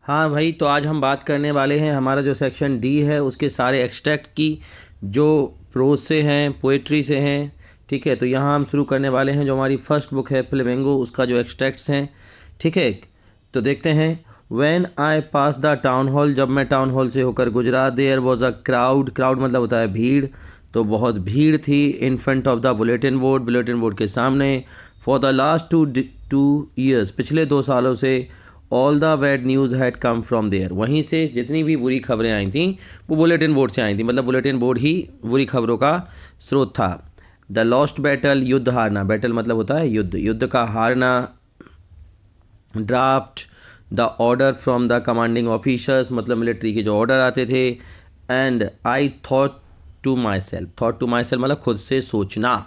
हाँ भाई, तो आज हम बात करने वाले हैं हमारा जो सेक्शन डी है उसके सारे एक्सट्रैक्ट की, जो प्रोज से हैं, पोएट्री से हैं। ठीक है, तो यहाँ हम शुरू करने वाले हैं जो हमारी फर्स्ट बुक है फ्लेमिंगो, उसका जो एक्सट्रैक्ट्स हैं। ठीक है, तो देखते हैं। When I pass the town hall, जब मैं टाउन हॉल से होकर गुजरा, there was a crowd, crowd मतलब होता है भीड़, तो बहुत भीड़ थी। In front of the bulletin board, bulletin board के सामने। For the last two years, पिछले 2 सालों से, all the bad news had come from there, वहीं से जितनी भी बुरी खबरें आई थी वो बुलेटिन बोर्ड से आई थी, मतलब बुलेटिन बोर्ड ही बुरी खबरों का स्रोत था। द लॉस्ट बैटल, युद्ध हारना, बैटल मतलब होता है युद्ध, युद्ध का हारना। Draft, the order from the commanding officers, मतलब मिलिट्री के जो ऑर्डर आते थे। And I thought to myself, thought to myself मतलब खुद से सोचना,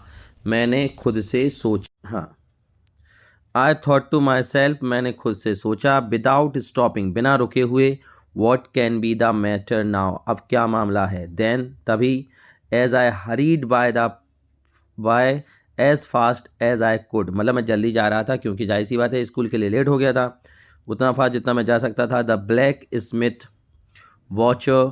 मैंने खुद से सोच, हाँ, I thought to myself, मैंने खुद से सोचा। विदाउट स्टॉपिंग, बिना रुके हुए। What can be the matter now, अब क्या मामला है। देन, तभी। As I hurried by as fast as I could, मतलब मैं जल्दी जा रहा था क्योंकि जाहिर सी बात है स्कूल के लिए लेट हो गया था, उतना फास्ट जितना मैं जा सकता था। The blacksmith watcher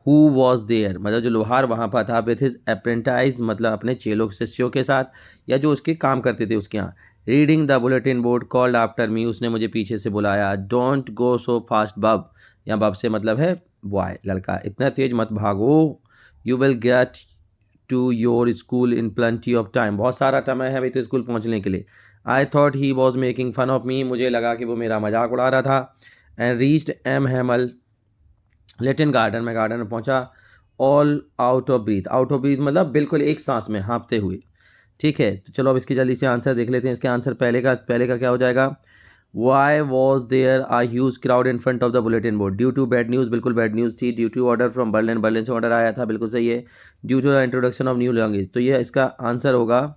who was there, मतलब जो लोहार वहाँ पर था, विथ हिज अप्रेंटाइज, मतलब अपने चेलों शिष्यों के साथ, या जो उसके काम करते थे उसके यहाँ। Reading the bulletin board, called after me, उसने मुझे पीछे से बुलाया। डोंट गो सो फास्ट बब, या बब से मतलब है बॉय, लड़का, इतना तेज मत भागो। You will get to your school in plenty of time, बहुत सारा समय है भाई तो स्कूल पहुँचने के लिए। I thought he was making fun of me, मुझे लगा कि वो मेरा मजाक उड़ा रहा था। And reached M Hamel little garden में, गार्डन में पहुंचा। All out of breath, out of breath मतलब बिल्कुल एक सांस में हाँफते हुए। ठीक है, तो चलो अब इसकी जल्दी से आंसर देख लेते हैं। इसके आंसर पहले का क्या हो जाएगा। Why was there a huge crowd in front of the bulletin board, due to bad news, बिल्कुल बैड न्यूज़ थी। Due to order from Berlin, Berlin से ऑर्डर आया था, बिल्कुल सही है। Due to the introduction of new language, तो ये इसका आंसर होगा,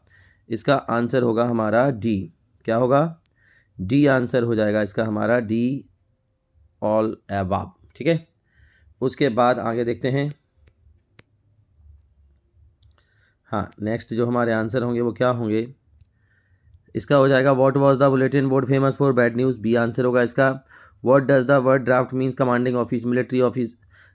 इसका आंसर होगा हमारा डी। क्या होगा, डी आंसर हो जाएगा इसका हमारा डी, ऑल अबव। ठीक है, उसके बाद आगे देखते हैं। हाँ, नेक्स्ट जो हमारे आंसर होंगे वो क्या होंगे। इसका हो जाएगा what was the bulletin board famous for, bad news, B answer होगा इसका। What does the word draft means, commanding office, military office,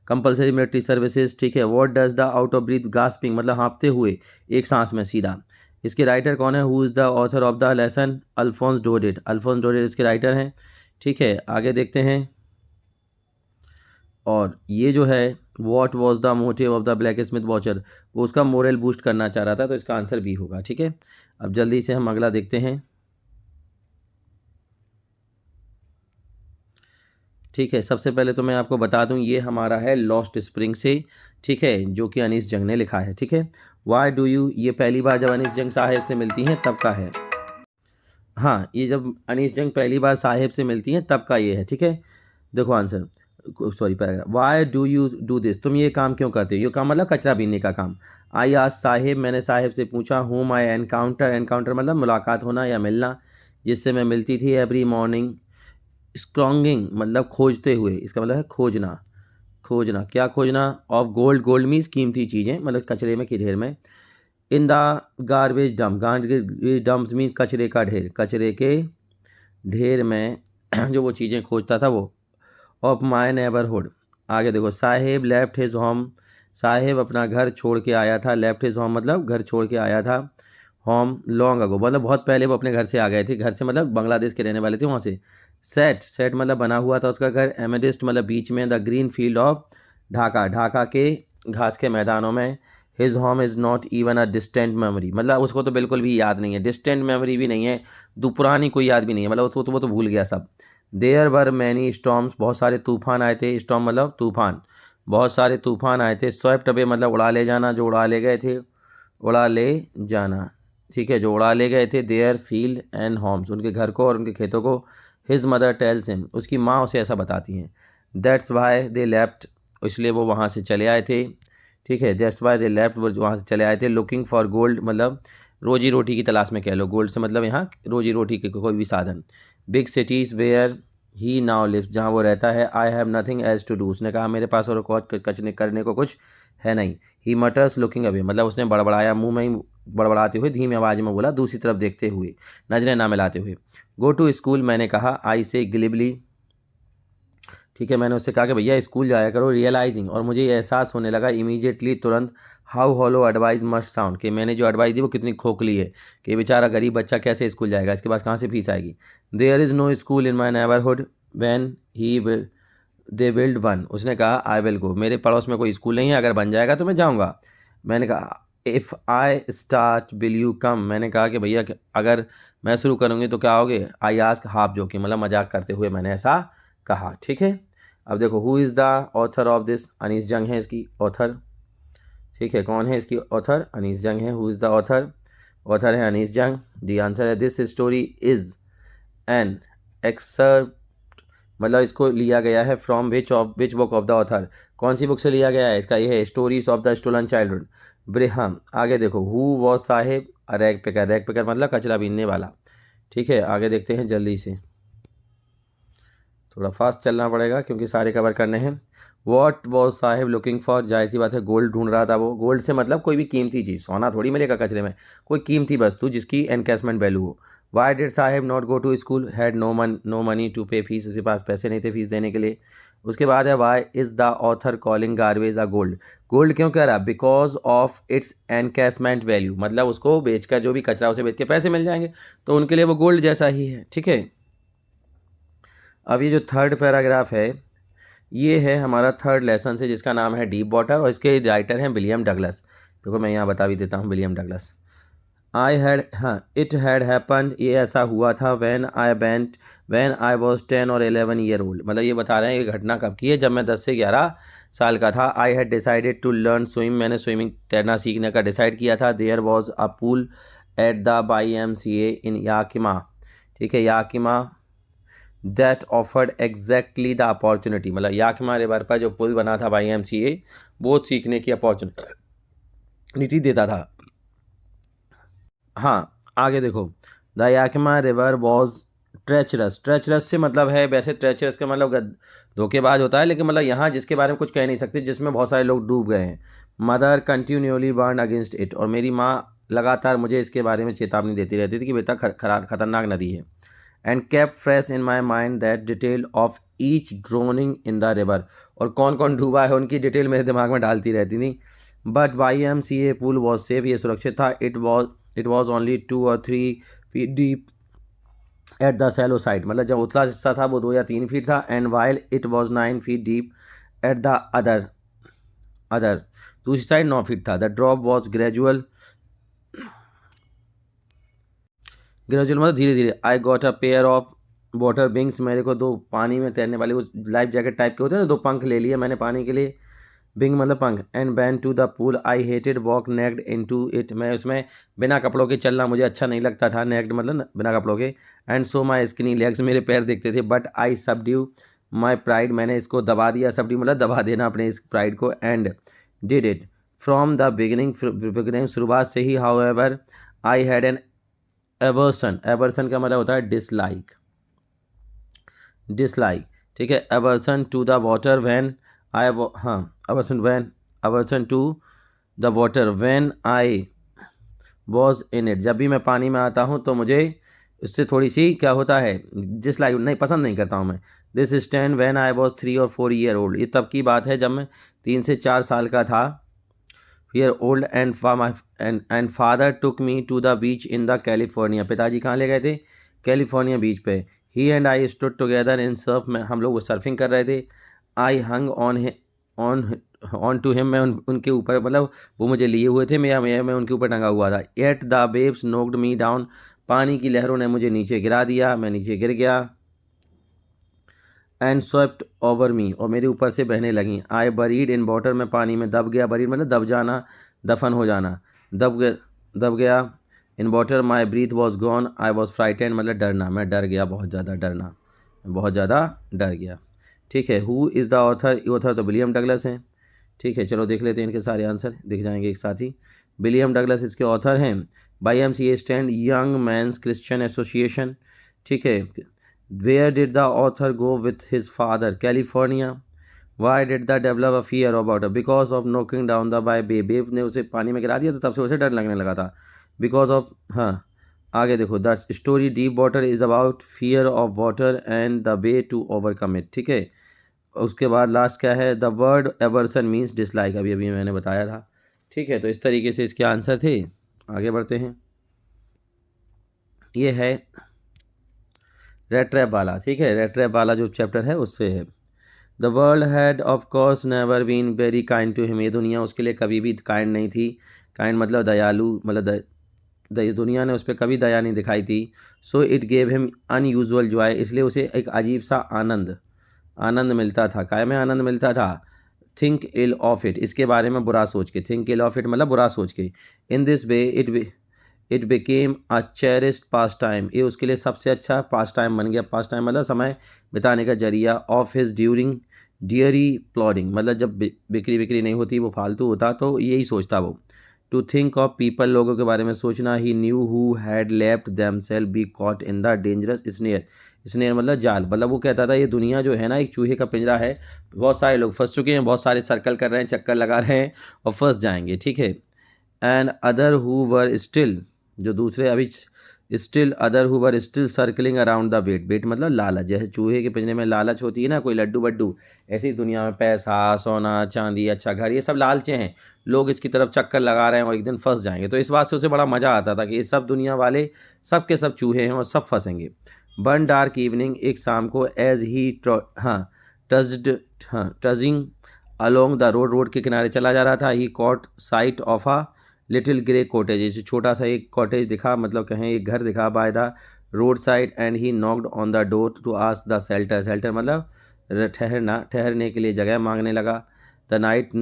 compulsory military services. ठीक है, what does the out of breath, gasping मतलब हाँफते हुए एक सांस में सीधा। इसके राइटर कौन है, who is the author of the lesson, Alphonse Daudet, Alphonse Daudet इसके राइटर हैं। ठीक है, आगे देखते हैं। और ये जो है what was the motive of the blacksmith watcher, वो उसका मोरल बूस्ट करना चाह रहा था, तो इसका आंसर बी होगा। ठीक है, अब जल्दी से हम अगला देखते हैं। ठीक है, सबसे पहले तो मैं आपको बता दूं ये हमारा है लॉस्ट स्प्रिंग से, ठीक है, जो कि अनीस जंग ने लिखा है। ठीक है, वाई डू यू, ये पहली बार जब अनीस जंग साहेब से मिलती हैं तब का है। हाँ, ये जब अनीस जंग पहली बार साहेब से मिलती हैं तब का ये है। ठीक है, देखो answer, sorry paragraph. Why do you do this, तुम ये काम क्यों करते हो, ये काम मतलब कचरा बीनने का काम। आई आज साहेब, मैंने साहेब से पूछा। होम आई एनकाउंटर, एनकाउंटर मतलब मुलाकात होना या मिलना, जिससे मैं मिलती थी एवरी मॉर्निंग। स्क्रॉन्गिंग मतलब खोजते हुए, इसका मतलब है खोजना, खोजना क्या खोजना। ऑफ गोल्ड, गोल्ड मीन्स कीमती चीज़ें, मतलब कचरे में की ढेर में। In the garbage dump, garbage dumps means कचरे का ढेर, कचरे के ढेर में जो वो चीज़ें खोजता था वो। ऑफ माई नेबरहुड, आगे देखो। साहेब लेफ्ट हिज होम, साहेब अपना घर छोड़ के आया था। लेफ्ट हिज होम मतलब घर छोड़ के आया था। होम लॉन्ग अगो मतलब बहुत पहले वो अपने घर से आ गए थे, घर से मतलब बांग्लादेश के रहने वाले थे वहाँ से। सेट, सेट मतलब बना हुआ था उसका घर। एमेडिस्ट मतलब बीच में। The green field of Dhaka, Dhaka के घास के मैदानों में। His home is not even a distant memory, मतलब उसको तो बिल्कुल भी याद नहीं है, डिस्टेंट मेमोरी भी नहीं है, पुरानी कोई याद भी नहीं है, मतलब उसको तो वो तो भूल गया सब। देयर वर मैनी स्टॉर्म्स, बहुत सारे तूफान आए थे। स्टॉर्म मतलब तूफान, बहुत सारे तूफान आए थे। स्वेप्ट अवे मतलब उड़ा ले जाना, जो उड़ा ले गए थे, उड़ा ले जाना। ठीक है, जो उड़ा ले गए थे। देयर फील्ड एंड होम्स, उनके घर को और उनके खेतों को। हिज मदर टेल्स हिम, उसकी माँ उसे ऐसा बताती हैं। दैट्स वाई दे लेफ्ट, इसलिए वो वहाँ से चले आए थे। ठीक है, दैट्स वाई दे लेफ्ट, वो वहाँ से चले आए थे। लुकिंग फॉर गोल्ड मतलब रोजी रोटी की तलाश में कह लो, गोल्ड से मतलब यहाँ रोजी रोटी के कोई भी साधन। Big cities where he now lives, जहाँ वो रहता है। I have nothing as to do, उसने कहा मेरे पास और कचने करने को कुछ है नहीं। ही मटर्स लुकिंग अवे मतलब उसने बड़बड़ाया, मुंह में ही बड़बड़ाते हुए धीमी आवाज़ में बोला, दूसरी तरफ देखते हुए, नजरें ना मिलाते हुए। गो टू स्कूल, मैंने कहा। आई से ग्लिबली, ठीक है, मैंने उससे कहा कि भैया स्कूल जाया करो, रियलाइजिंग, और मुझे ये एहसास होने लगा इमीडिएटली, तुरंत, how hollow advice must sound, कि मैंने जो एडवाइस दी वो कितनी खोखली है, कि बेचारा गरीब बच्चा कैसे स्कूल जाएगा, इसके पास कहाँ से फीस आएगी। There is no school in my neighbourhood when he will they build one, उसने कहा आई विल गो, मेरे पड़ोस में कोई स्कूल नहीं है, अगर बन जाएगा तो मैं जाऊँगा। मैंने कहा if I start will you come, मैंने कहा कि भैया अगर मैं शुरू करूँगी तो क्या आओगे। आई आस्क हाफ जोकिंग, मतलब मजाक करते हुए मैंने ऐसा कहा। ठीक है, अब देखो who is the author of this, Anees Jung है इसकी ऑथर। ठीक है, कौन है इसकी ऑथर, अनीस जंग है। Who is the author, author है अनीस जंग। दी आंसर है this story is an excerpt, मतलब इसको लिया गया है from which book of the author, कौन सी बुक से लिया गया है इसका, ये है stories of the stolen childhood, ब्रेहम। आगे देखो who was Saheb a rag picker, rag picker मतलब कचरा बीनने वाला। ठीक है, आगे देखते हैं जल्दी से, थोड़ा फास्ट चलना पड़ेगा क्योंकि सारे कवर करने हैं। What was Sahib looking for, जाहिर सी बात है गोल्ड ढूंढ रहा था वो। गोल्ड से मतलब कोई भी कीमती चीज़, सोना थोड़ी मिलेगा कचरे में, कोई कीमती वस्तु जिसकी एनकैशमेंट वैल्यू हो। Why did Saheb not go to school, had no money to pay fees, उसके पास पैसे नहीं थे फीस देने के लिए। उसके बाद है why is the author calling garbage a gold, gold क्यों कह रहा, because of its encashment value, मतलब उसको बेचकर, जो भी कचरा उसे बेच के पैसे मिल जाएंगे, तो उनके लिए वो गोल्ड जैसा ही है। ठीक है, अब ये जो थर्ड पैराग्राफ है ये है हमारा थर्ड लेसन से, जिसका नाम है डीप वाटर, और इसके राइटर हैं विलियम डगलस। देखो मैं यहाँ बता भी देता हूँ, विलियम डगलस। आई हैड, हाँ, इट हैड हैपन्ड, ये ऐसा हुआ था, वैन आई वॉज 10 और 11 ईयर ओल्ड, मतलब ये बता रहे हैं ये घटना कब की है, जब मैं 10 से 11 साल का था। I had decided to learn swim, मैंने स्विमिंग तैरना सीखने का डिसाइड किया था। There was a pool at the YMCA in Yakima, ठीक है, Yakima, that offered exactly the opportunity, मतलब याकिमा रिवर पर जो पुल बना था YMCA, वो सीखने की अपॉर्चुनिटी देता था। हाँ, आगे देखो, the Yakima river was treacherous, treacherous से मतलब है, वैसे ट्रेचरस का मतलब धोखेबाज होता है, लेकिन मतलब यहाँ जिसके बारे में कुछ कह नहीं सकते, जिसमें बहुत सारे लोग डूब गए हैं। Mother continuously warn against it, और मेरी माँ लगातार मुझे इसके बारे में चेतावनी देती रहती थी कि बेटा खतरनाक नदी है। And kept fresh in my mind that detail of each droning in the river, और कौन कौन डूबा है उनकी डिटेल मेरे दिमाग में डालती रहती थी। But YMCA pool was safe, ये सुरक्षित था। इट वॉज ओनली 2 और 3 feet deep at the shallow side, मतलब जब उतला हिस्सा था वो 2 या 3 फीट था। And while it was 9 feet deep at the other दूसरी साइड 9 फीट था। द ड्रॉप वॉज ग्रेजुअल मतलब धीरे धीरे। I got a pair of water wings, मेरे को 2 पानी में तैरने वाले वो लाइफ जैकेट टाइप के होते हैं ना, 2 पंख ले लिए मैंने पानी के लिए, विंग मतलब पंख। And ban to the pool, I hated walk naked into it, मैं उसमें बिना कपड़ों के चलना मुझे अच्छा नहीं लगता था, नेक्ड मतलब बिना कपड़ों के। And so my skinny legs, मेरे पैर दिखते थे। But I subdue my pride, मैंने इसको दबा दिया, सबड्यू मतलब दबा देना अपने इस प्राइड को। And did it from the beginning, शुरुआत से ही। However I had an aversion, aversion का मतलब होता है डिसलाइक, ठीक है, aversion to the water when I, हाँ, aversion to the water when I was in it, जब भी मैं पानी में आता हूँ तो मुझे इससे थोड़ी सी क्या होता है, डिसलाइक, नहीं, पसंद नहीं करता हूँ मैं। This stand when I was 3 और 4 ईयर ओल्ड, ये तब की बात है जब मैं 3 से 4 साल का था। Year old and father took me to the beach in the California, पिताजी कहाँ ले गए थे, कैलिफोर्निया बीच पे। He and I stood together in surf, में हम लोग सर्फिंग कर रहे थे। I hung on to him, मैं उनके ऊपर, मतलब वो मुझे लिए हुए थे, मैं उनके ऊपर टंगा हुआ था। At the waves knocked me down, पानी की लहरों ने मुझे नीचे गिरा दिया, मैं नीचे गिर गया। एंड स्वेप्ट ओवर मी, और मेरे ऊपर से बहने लगी। आई बरीड इन वाटर, में पानी में दब गया, बरीड मतलब दब जाना, दफन हो जाना, दब गया। In water my breath was gone, I was frightened मतलब डरना, मैं डर गया, बहुत ज़्यादा डरना, बहुत ज़्यादा डर गया। ठीक है, who is the author, author तो विलियम डगलस हैं। ठीक है, चलो देख लेते हैं, इनके सारे आंसर दिख जाएंगे एक साथ ही। विलियम डगलस इसके ऑथर हैं। YMCA stand young man's Christian association. ठीक है, where did the author go with his father, California. Why did the develop a fear of water, because of knocking down the by babe ने उसे पानी में गिरा दिया, तो तब से उसे डर लगने लगा था, बिकॉज ऑफ, हाँ, आगे देखो, the story deep water is about fear of water and the way to overcome it. ठीक है, उसके बाद लास्ट क्या है, the word aversion means dislike, अभी अभी मैंने बताया था। ठीक है, तो इस तरीके से इसके आंसर थे। आगे बढ़ते हैं। ये है रेड ट्रैप वाला। ठीक है, रेड ट्रैप वाला जो चैप्टर है उससे है। The world had of course never been very kind to him, ये दुनिया उसके लिए कभी भी काइंड नहीं थी। काइंड मतलब दयालु, मतलब दुनिया ने उस पर कभी दया नहीं दिखाई थी। So it gave him unusual Joy, इसलिए उसे एक अजीब सा आनंद मिलता था। काय में आनंद मिलता था, थिंक इल ऑफ इट, इसके बारे में बुरा सोच के। थिंक इल ऑफ इट मतलब बुरा सोच के। In this way it became a cherished pass time, ये उसके लिए सबसे अच्छा पास टाइम बन गया। पास टाइम मतलब समय बिताने का जरिया। ऑफ हिज ड्यूरिंग डियरी प्लॉडिंग, मतलब जब बिक्री नहीं होती, वो फालतू होता, तो यही सोचता वो। टू थिंक ऑफ पीपल, लोगों के बारे में सोचना। He knew who had left them self be caught in the dangerous snare, snare मतलब जाल। मतलब वो कहता था ये दुनिया जो है ना एक चूहे का पिंजरा है, बहुत सारे लोग फंस चुके हैं, बहुत सारे सर्कल कर रहे हैं, चक्कर लगा रहे हैं और फंस जाएंगे। ठीक है, and other who were still, जो दूसरे अभी still other who were still circling around the bait, bait मतलब लालच, जैसे चूहे के पिंजरे में लालच होती है ना, कोई लड्डू वड्डू, ऐसी ही दुनिया में पैसा, सोना, चांदी, अच्छा घर, ये सब लालचे हैं। लोग इसकी तरफ चक्कर लगा रहे हैं और एक दिन फंस जाएंगे। तो इस बात से उसे बड़ा मज़ा आता था कि ये सब दुनिया वाले सब के सब चूहे हैं और सब फंसेंगे। वन डार्क इवनिंग, एक शाम को, as he trudging along the road, road के किनारे चला जा रहा था, he caught sight of a little grey cottage, जैसे छोटा सा एक कॉटेज दिखा, मतलब कहें एक घर दिखा, by the road side, and he knocked on the door to ask the shelter, shelter मतलब ठहरने के लिए जगह मांगने लगा। The night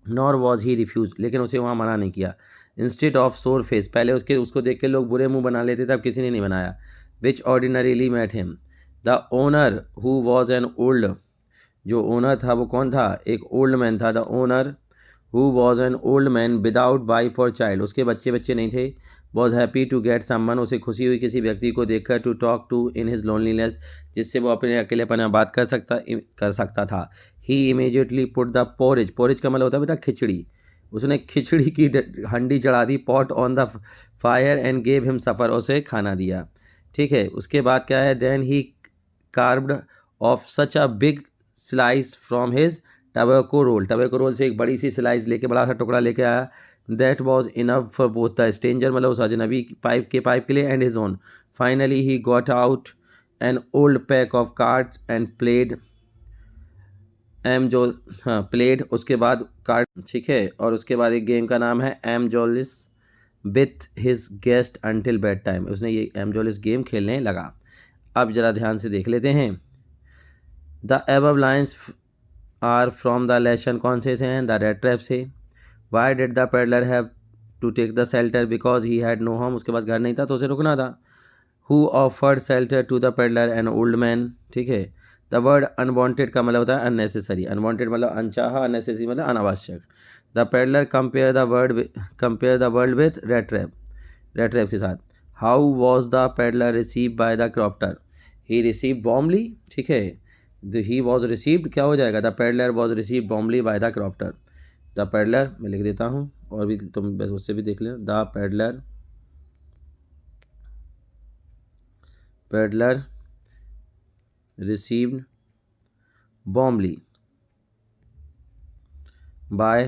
nor was he refuse, लेकिन उसे वहाँ मना नहीं किया। इंस्टेड ऑफ सोर फेस, पहले उसको देख के लोग बुरे मुंह बना लेते थे, अब किसी ने नहीं बनाया। Which ordinarily met him, the owner who was an old, जो ओनर था वो कौन था, एक ओल्ड मैन था। The owner who was an old man without wife और चाइल्ड, उसके बच्चे नहीं थे। Was happy to get someone, उसे खुशी हुई किसी व्यक्ति को देखकर, to talk to in his loneliness, जिससे वो अपने अकेलेपन में बात कर सकता था। He immediately put the porridge, porridge का मतलब होता है बेटा खिचड़ी, उसने खिचड़ी की हंडी चढ़ा दी, pot on the fire and gave him supper, उसे खाना दिया। ठीक है, उसके बाद क्या है, then he carved off such a big slice from his tobacco roll, tobacco roll से एक बड़ी सी स्लाइस लेके, बड़ा सा टुकड़ा लेके आया। That was enough for both the stranger, मतलब उस अजनबी पाइप के लिए, and his own. Finally he got out an old pack of cards and played played, उसके बाद कार्ड। ठीक है, और उसके बाद एक गेम का नाम है mjolis with his guest until bedtime, उसने ये एमजोलिस गेम खेलने लगा। अब ज़रा ध्यान से देख लेते हैं। The above lines are from the lesson, कौन से हैं, द रेड ट्रैप से। Why did the peddler have to take the shelter, because he had no home, उसके पास घर नहीं था तो उसे रुकना था। Who offered shelter to the peddler, an old man. ठीक है, द वर्ड अनवांटेड का मतलब होता है अननेसेसरी, अनवांटेड मतलब अनचाहा, अननेसेसरी मतलब अनावश्यक। The peddler compare the world with red trap के साथ। How was the peddler receive by the क्रॉप्टर, he receive warmly. ठीक है, ही वॉज रिसीव्ड क्या हो जाएगा, the peddler was receive warmly by the क्रॉप्टर। The peddler मैं लिख देता हूँ, और भी तुम बस उससे भी देख लें। The peddler received warmly by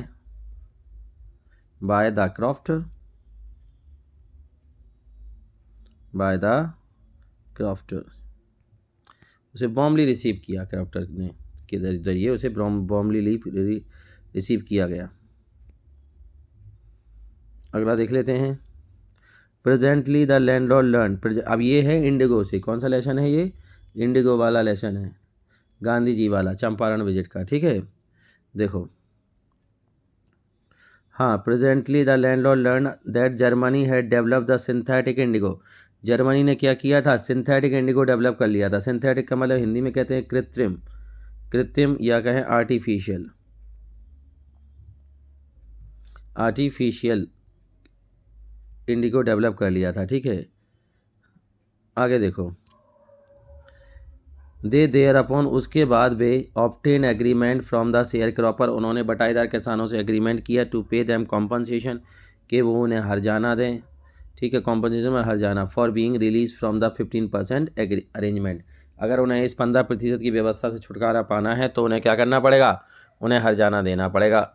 the crofter, उसे वार्मली रिसीव किया, क्रॉफ्टर ने के जरिए उसे वार्मली रिसीव किया गया। अगला देख लेते हैं। प्रेजेंटली द लैंडलॉर्ड लर्न, अब ये है इंडिगो से, कौन सा लेसन है ये, इंडिगो वाला लेसन है, गांधी जी वाला, चंपारण विजिट का। ठीक है, देखो, हाँ, presently the landlord learn that Germany had develop the synthetic indigo, Germany ने क्या किया था, सिंथेटिक इंडिगो डेवलप कर लिया था। सिंथेटिक का मतलब हिंदी में कहते हैं कृत्रिम या कहें आर्टिफिशियल इंडिगो डेवलप कर लिया था। ठीक है, आगे देखो। दे देयर अपॉन, उसके बाद they obtain agreement from the sharecropper, उन्होंने बटाईदार किसानों से एग्रीमेंट किया, टू पे देम कॉम्पनसेशन, कि वो उन्हें हर्जाना दें। ठीक है, कॉम्पनसेशन में हर्जाना, for being release from the 15% arrangement. अगर उन्हें इस 15% की व्यवस्था से छुटकारा पाना है तो उन्हें क्या करना पड़ेगा, उन्हें हर्जाना देना पड़ेगा।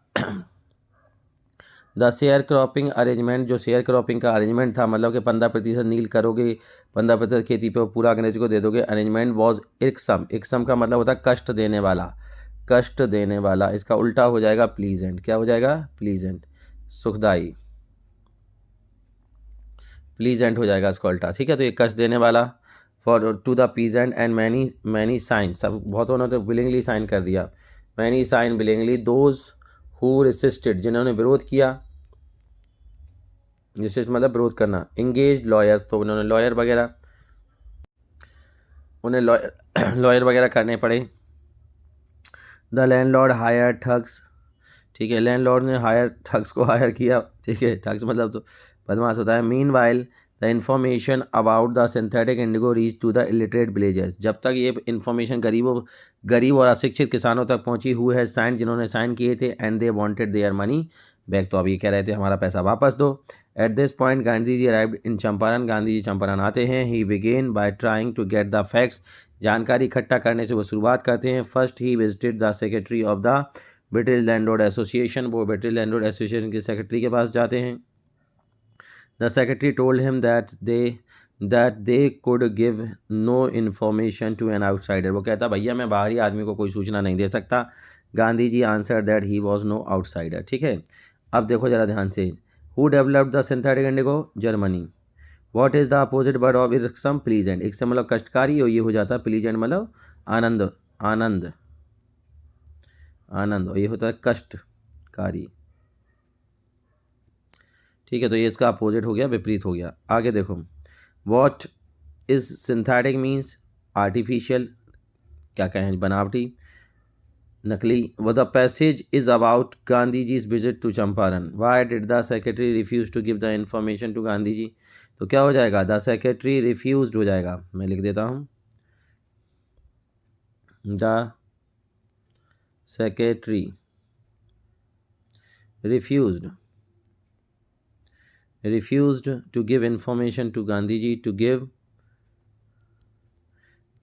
द शेयर क्रॉपिंग अरेंजमेंट, जो शेयर क्रॉपिंग का अरेंजमेंट था, मतलब कि 15% नील करोगे, 15% खेती पे पूरा अंग्रेज को दे दोगे। अरेंजमेंट वॉज इरक्सम, इरक्सम का मतलब होता है कष्ट देने वाला, कष्ट देने वाला। इसका उल्टा हो जाएगा प्लीजेंट। क्या हो जाएगा, प्लीजेंट, सुखदाई, प्लीजेंट हो जाएगा इसका उल्टा, ठीक है। तो ये कष्ट देने वाला। For to the peasant and many many sign, सब बहुतों ने तो विलिंगली साइन कर दिया। Many sign willingly, those who resisted, जिन्होंने विरोध किया, रेसिस्ट मतलब विरोध करना। इंगेज लॉयर, तो उन्होंने लॉयर वगैरह, उन्हें लॉयर वगैरह करने पड़े। द लैंडलॉर्ड हायर ठग्स, ठीक है, लैंडलॉर्ड ने हायर ठग्स को हायर किया, ठीक है। ठग्स मतलब तो बदमाश होता है। Meanwhile the information about the synthetic indigo reach to the illiterate villagers, जब तक ये इन्फॉर्मेशन गरीब और अशिक्षित किसानों तक पहुंची, हु हैज साइन, जिन्होंने साइन किए थे, and they wanted their money back, तो अब ये कह रहे थे हमारा पैसा वापस दो। At this point Gandhi ji arrived in Champaran, Gandhi ji Champaran आते हैं। He began by trying to get the facts, जानकारी इकट्ठा करने से वो शुरुआत करते हैं। First he visited the secretary of the British landlord association, वो ब्रिटिश लैंडलॉर्ड एसोसिएशन के सेक्रेटरी के पास जाते हैं। The secretary told him that they could give no information to an outsider, वो कहता भैया मैं बाहरी आदमी को कोई सूचना नहीं दे सकता। Gandhi ji answer that he was no outsider, ठीक है। अब देखो जरा ध्यान से, who developed the synthetic indigo, Germany. What is the opposite word of irksome, pleasant. Irksome मतलब कष्टकारी, और ये हो जाता है प्लीजेंट मतलब आनंद, आनंद, आनंद, और ये होता है कष्टकारी, ठीक है। तो ये इसका अपोजिट हो गया, विपरीत हो गया। आगे देखो, what is synthetic means artificial, क्या कहें, बनावटी, नकली। वो the passage is about Gandhi ji visit to Champaran. Why did the secretary refuse to give the information to Gandhi ji, तो क्या हो जाएगा, द सेक्रेटरी रिफ्यूज हो जाएगा, मैं लिख देता हूँ, the secretary refused to give information to Gandhi ji, to give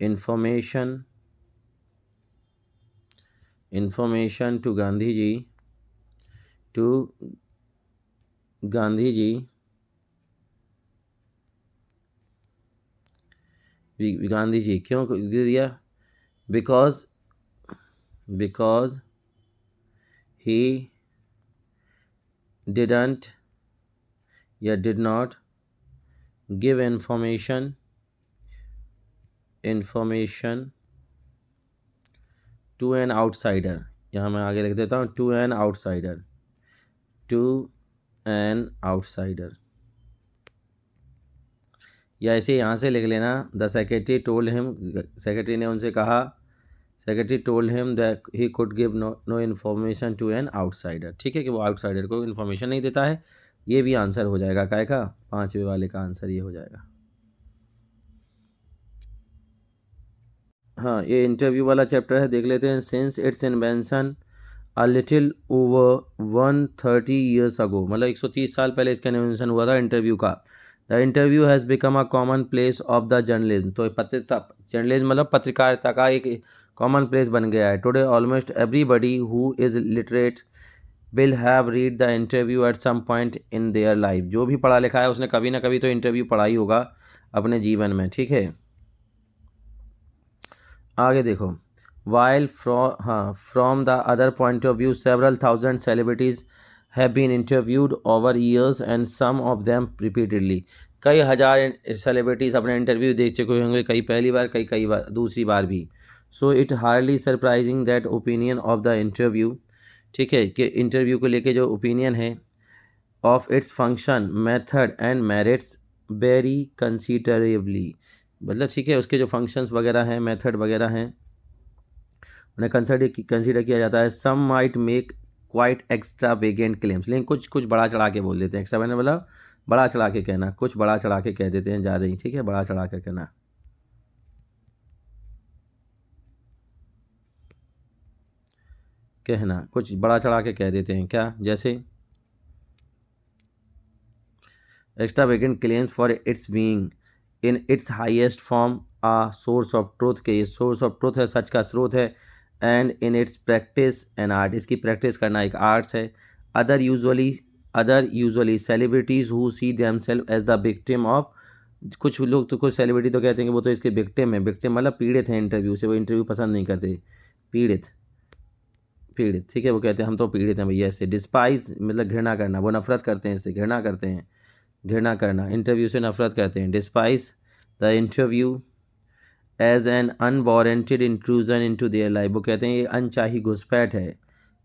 information to Gandhi ji, to Gandhi ji, Gandhi ji क्यों दिया, because he didn't या did not give information to an outsider, यहाँ मैं आगे लिख देता हूँ, to an outsider, या ऐसे यहाँ से लिख लेना, the secretary told him, secretary ने उनसे कहा, secretary told him that he could give no information to an outsider, ठीक है, कि वो आउटसाइडर को इन्फॉर्मेशन नहीं देता है। ये भी आंसर हो जाएगा, काय का, 5वें वाले का आंसर ये हो जाएगा। हाँ, ये इंटरव्यू वाला चैप्टर है, देख लेते हैं। Since it's invention a little over 130 years ago, मतलब 130 साल पहले इसका इन्वेंशन हुआ था इंटरव्यू का। The interview has become a common place of the journalism, तो जर्नलिज्म मतलब पत्रकारिता का एक कॉमन प्लेस बन गया है। Today almost everybody who is literate will have read the interview at some point in their life, जो भी पढ़ा लिखा है उसने कभी ना कभी तो इंटरव्यू पढ़ा ही होगा अपने जीवन में, ठीक है। आगे देखो, while from the other point of view several thousand celebrities have been interviewed over years and some of them repeatedly, कई हज़ार सेलिब्रिटीज़ अपने इंटरव्यू देख चुके होंगे, कई पहली बार, कई बार, दूसरी बार भी। So it hardly surprising that opinion of the interview, ठीक है, कि इंटरव्यू को लेके जो ओपिनियन है, of its function method and merits very considerably, मतलब ठीक है, उसके जो फंक्शंस वगैरह हैं, मेथड वगैरह हैं, उन्हें कंसिडर किया जाता है। Some might make quite extravagant claims, लेकिन कुछ बड़ा चढ़ा के बोल देते हैं। एक्स्ट्रावेगेंट मतलब बड़ा चढ़ा के कहना, कुछ बड़ा चढ़ा के कह देते हैं, ज़्यादा ही, ठीक है, बड़ा चढ़ा के कहना। कुछ बड़ा चढ़ा के कह देते हैं, क्या, जैसे extravagant claims for its being in its highest form a source of truth, के ये सोर्स ऑफ ट्रूथ है, सच का स्रोत है। And in its practice an art, इसकी प्रैक्टिस करना एक आर्ट्स है। Other usually celebrities who see themselves as the victim of, कुछ लोग तो, कुछ सेलिब्रिटी तो कहते हैं कि वो तो इसके विक्टिम है, विक्टिम मतलब पीड़ित हैं इंटरव्यू से, वो इंटरव्यू पसंद नहीं करते, पीड़ित पीड़ित, ठीक है, वो कहते हैं हम तो पीड़ित हैं भैया इससे। डिस्पाइज मतलब घृणा करना, वो नफरत करते हैं इससे, घृणा करते हैं, घृणा करना, इंटरव्यू से नफरत करते हैं। Despise the interview as an unwarranted intrusion into their life, वो कहते हैं ये अनचाही घुसपैठ है,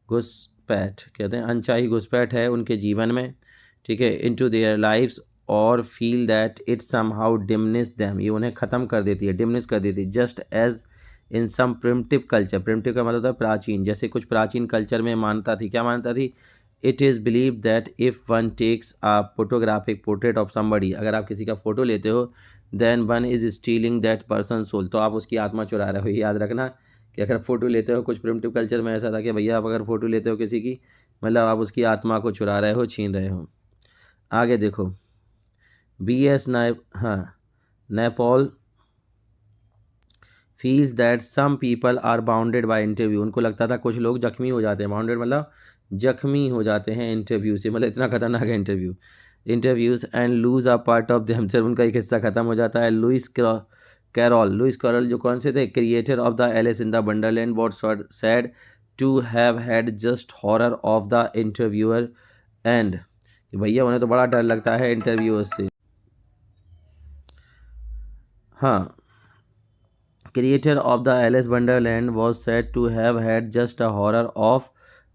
घुसपैठ कहते हैं, अनचाही घुसपैठ है उनके जीवन में, ठीक है, इनटू देयर लाइव्स, और feel that it somehow diminish them, ये उन्हें ख़त्म कर देती है, डिमनिश कर देती है। Just as in some primitive culture, primitive का मतलब होता है प्राचीन, जैसे कुछ प्राचीन कल्चर में मान्यता थी, क्या मान्यता थी? It is believe that if one takes a photographic portrait of somebody, अगर आप किसी का फ़ोटो लेते हो, then one is stealing that person soul, तो आप उसकी आत्मा चुरा रहे हो। ये याद रखना कि अगर फ़ोटो लेते हो, कुछ प्रिमिटिव कल्चर में ऐसा था कि भैया आप अगर फ़ोटो लेते हो किसी की, मतलब आप उसकी आत्मा को चुरा रहे हो, छीन रहे हो। आगे देखो, BS Naipaul feels that some people are bounded by interview, उनको लगता था कुछ लोग जख्मी हो जाते हैं, बाउंडेड मतलब जख्मी हो जाते हैं इंटरव्यू से, मतलब इतना खतरनाक है interviews, and lose a part of themselves, उनका एक हिस्सा खत्म हो जाता है। लुइस कैरल जो कौन से थे, creator of the Alice in the Wonderland, what said to have had just horror of the interviewer and, भैया उन्हें तो बड़ा डर लगता है इंटरव्यूअर से। हाँ, creator of the Alice Wonderland was said to have had just a horror of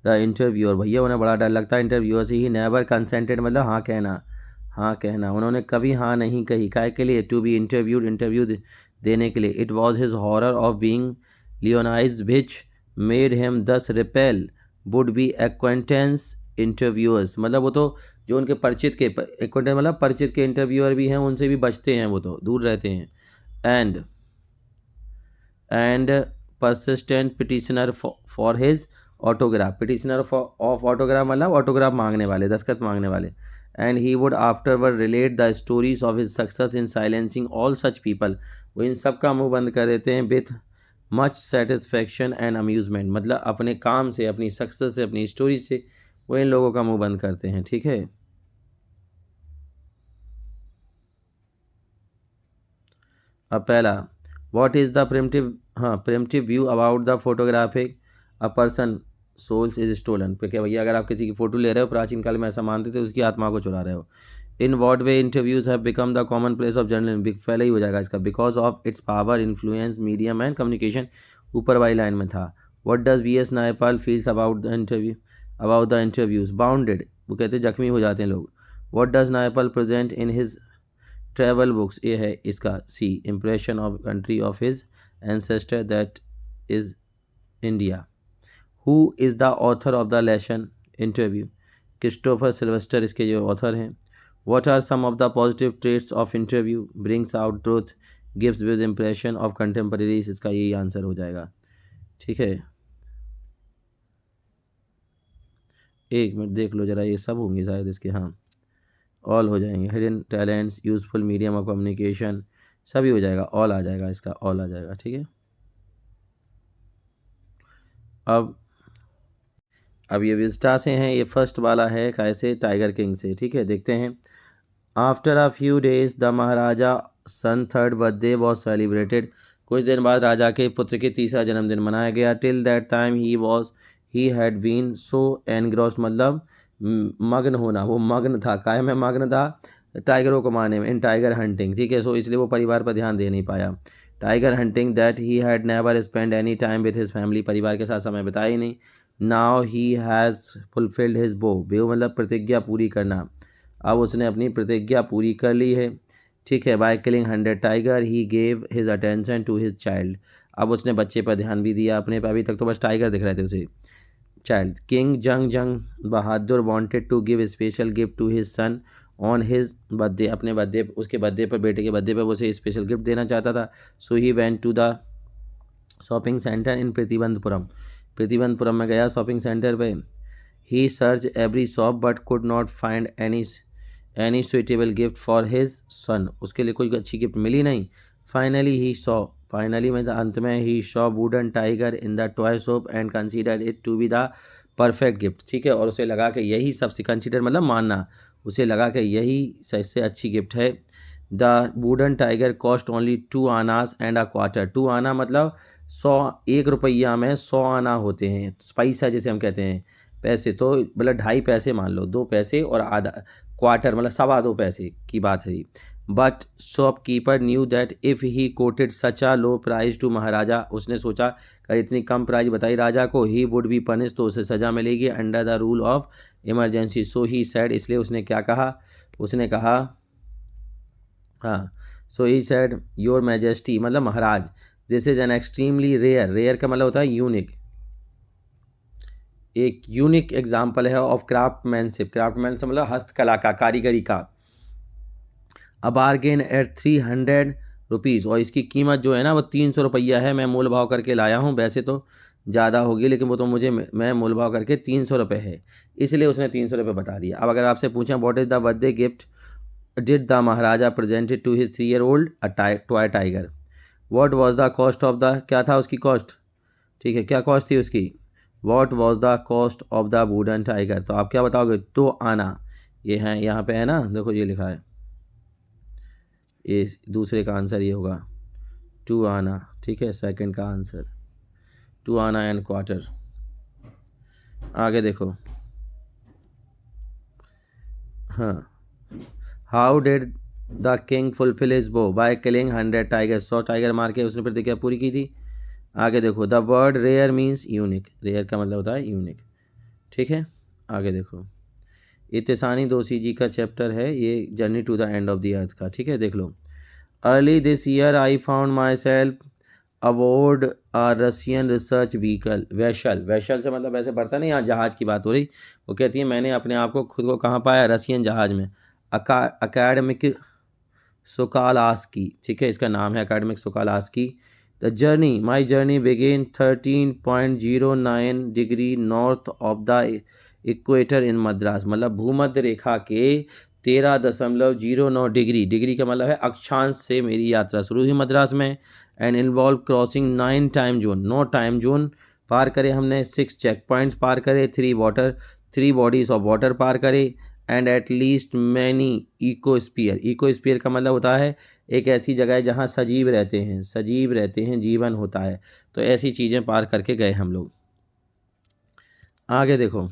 the interviewer, भैया उन्हें बड़ा डर लगता है इंटरव्यूअर से। ही नेवर कंसेंटेड मतलब हाँ कहना, हाँ कहना, उन्होंने कभी हाँ नहीं कही, काय के लिए? टू बी इंटरव्यूड, इंटरव्यू देने के लिए। It was his horror of being lionize which made him thus repel would be acquaintance interviewers, मतलब वो तो जो उनके परिचित के, एक्वेंटेंस मतलब परिचित के इंटरव्यूअर भी हैं, उनसे भी बचते हैं, वो तो दूर रहते हैं। And persistent petitioner for his autograph, petitioner of autograph मतलब ऑटोग्राफ मांगने वाले, दस्तखत मांगने वाले। And he would afterward relate the stories of his success in silencing all such people, वो इन सब का मुंह बंद कर देते हैं with much satisfaction and amusement, मतलब अपने काम से, अपनी सक्सेस से, अपनी स्टोरी से वो इन लोगों का मुंह बंद करते हैं, ठीक है। अब पहला, what is the primitive view about the photographic a person souls is stolen, पे क्या भैया अगर आप किसी की फ़ोटो ले रहे हो, प्राचीन काल में ऐसा मानते थे, उसकी आत्मा को चुरा रहे हो। In what way interviews have become the common place of journalism, पहले ही हो जाएगा इसका, because of its power, influence, medium and communication, ऊपर वाली लाइन में था। What does BS Naipaul feels about the interviews, bounded, वो कहते जख्मी हो जाते हैं लोग। What does Naipaul present in his travel books, ये है इसका C, impression of country of his ancestor that is India. Who is the author of the lesson, interview, Christopher Silvester इसके जो ऑथर हैं। What are some of the positive traits of interview, brings out truth, gives with impression of contemporaries, इसका यही answer हो जाएगा, ठीक है। एक मिनट देख लो जरा, ये सब होंगे शायद इसके, हाँ ऑल हो जाएंगे। Hidden talents, useful medium of communication, सभी हो जाएगा, ऑल आ जाएगा, इसका ऑल आ जाएगा, ठीक है। अब ये विस्टा से हैं, ये फर्स्ट वाला है कैसे, टाइगर किंग से, ठीक है, देखते हैं। After a few days the Maharaja son third birthday was celebrated, कुछ दिन बाद राजा के पुत्र के तीसरा जन्मदिन मनाया गया। Till that time he had been so engross, मतलब मग्न होना, वो मग्न था, काय में मग्न था, टाइगरों को मारने में, इन टाइगर हंटिंग, ठीक है, सो इसलिए वो परिवार पर ध्यान दे नहीं पाया। Tiger hunting that he had never spend any time with his family, परिवार के साथ समय बिताया ही नहीं। Now he has fulfilled his vow मतलब प्रतिज्ञा पूरी करना, अब उसने अपनी प्रतिज्ञा पूरी कर ली है, ठीक है। By killing 100 tiger he gave his attention to his child, अब उसने बच्चे पर ध्यान भी दिया अपने पर, अभी तक तो बस टाइगर दिख रहे थे उसे। Child, king Jung Bahadur wanted to give special gift to his son on his birthday, अपने बर्थडे, उसके बर्थडे पर, बेटे के बर्थडे पर वो उसे स्पेशल गिफ्ट देना चाहता था। So he went to the shopping centre in प्रतिबंधपुरम में गया शॉपिंग सेंटर पे। He search every shop but could not find any suitable gift for his son, उसके लिए कोई अच्छी गिफ्ट मिली नहीं। फाइनली ही सॉ, फाइनली में अंत में he saw wooden tiger in the toy shop and consider it to be the perfect gift, ठीक है, और उसे लगा कि यही सबसे, कंसीडर मतलब मानना, उसे लगा कि यही सबसे अच्छी गिफ्ट है। The wooden tiger cost only 2 annas and a quarter, 2 anna मतलब 100 में 100 आना होते हैं, पैसा जिसे हम कहते हैं पैसे, तो मतलब 2.5 पैसे मान लो, 2 पैसे और आधा, क्वार्टर मतलब 2.25 पैसे की बात है। But shopkeeper knew that if he quoted such a low price to Maharaja, उसने सोचा कि इतनी कम प्राइस बताई राजा को, ही वुड बी पनिश, तो उसे सज़ा मिलेगी under the rule of emergency. So he said, इसलिए उसने क्या कहा, उसने कहा, हाँ, so he said your majesty मतलब महाराज, this is an extremely rare, rare का मतलब होता है यूनिक, एक यूनिक एग्जाम्पल है ऑफ क्राफ्टमैनशिप, क्राफ्टमैनशिप मतलब हस्तकला का, कारीगरी का। अ बारगेन एट 300 रुपीज़, और इसकी कीमत जो है ना वो 300 रुपया है, मैं मोल भाव करके लाया हूँ, वैसे तो ज़्यादा होगी लेकिन वो तो मुझे, मैं मोल भाव करके 300 रुपये है, इसलिए उसने 300 रुपये बता दिया। अब अगर आपसे पूछें what is the birthday gift did the Maharaja presented to his 3-year-old a toy tiger, what was the cost of the, क्या था उसकी कॉस्ट, ठीक है, क्या कॉस्ट थी उसकी, what was the cost of the wooden tiger, तो आप क्या बताओगे, तो आना, ये है यहाँ पे है ना, देखो ये लिखा है, ये दूसरे का आंसर ये होगा 2 आना, ठीक है, सेकंड का आंसर 2 आना एंड क्वार्टर। आगे देखो, हाँ, how did the king fulfil his vow by killing 100 tiger, 100 tiger मार के उसने प्रतिज्ञा पूरी की थी। आगे देखो, the word rare means unique, rare का मतलब होता है यूनिक, ठीक है। आगे देखो, इत्तेसानी दोषी जी का चैप्टर है ये, journey to the end of the earth का, ठीक है, देख लो। Early this year I found myself aboard a Russian research vehicle, vessel, vessel से मतलब वैसे बढ़ता नहीं, यहाँ जहाज़ की बात हो रही, वो कहती है मैंने अपने आप को खुद को कहाँ पाया, रशियन जहाज़ में। अकाडमिक सोकालास्की, ठीक है, इसका नाम है Akademik Shokalskiy. The journey, my journey begin 13.09 degree north of the equator in Madras, मतलब भूमध्य रेखा के 13.09 डिग्री, डिग्री का मतलब है अक्षांश से मेरी यात्रा शुरू हुई मद्रास में। And involve crossing 9 time zone, 9 time zone पार करे हमने, 6 चेक पॉइंट्स पार करे, 3 बॉडीज ऑफ वाटर पार करे, and at least many ecosphere, ecosphere का मतलब होता है एक ऐसी जगह है जहाँ सजीव रहते हैं, सजीव रहते हैं, जीवन होता है, तो ऐसी चीज़ें पार करके गए हम लोग। आगे देखो,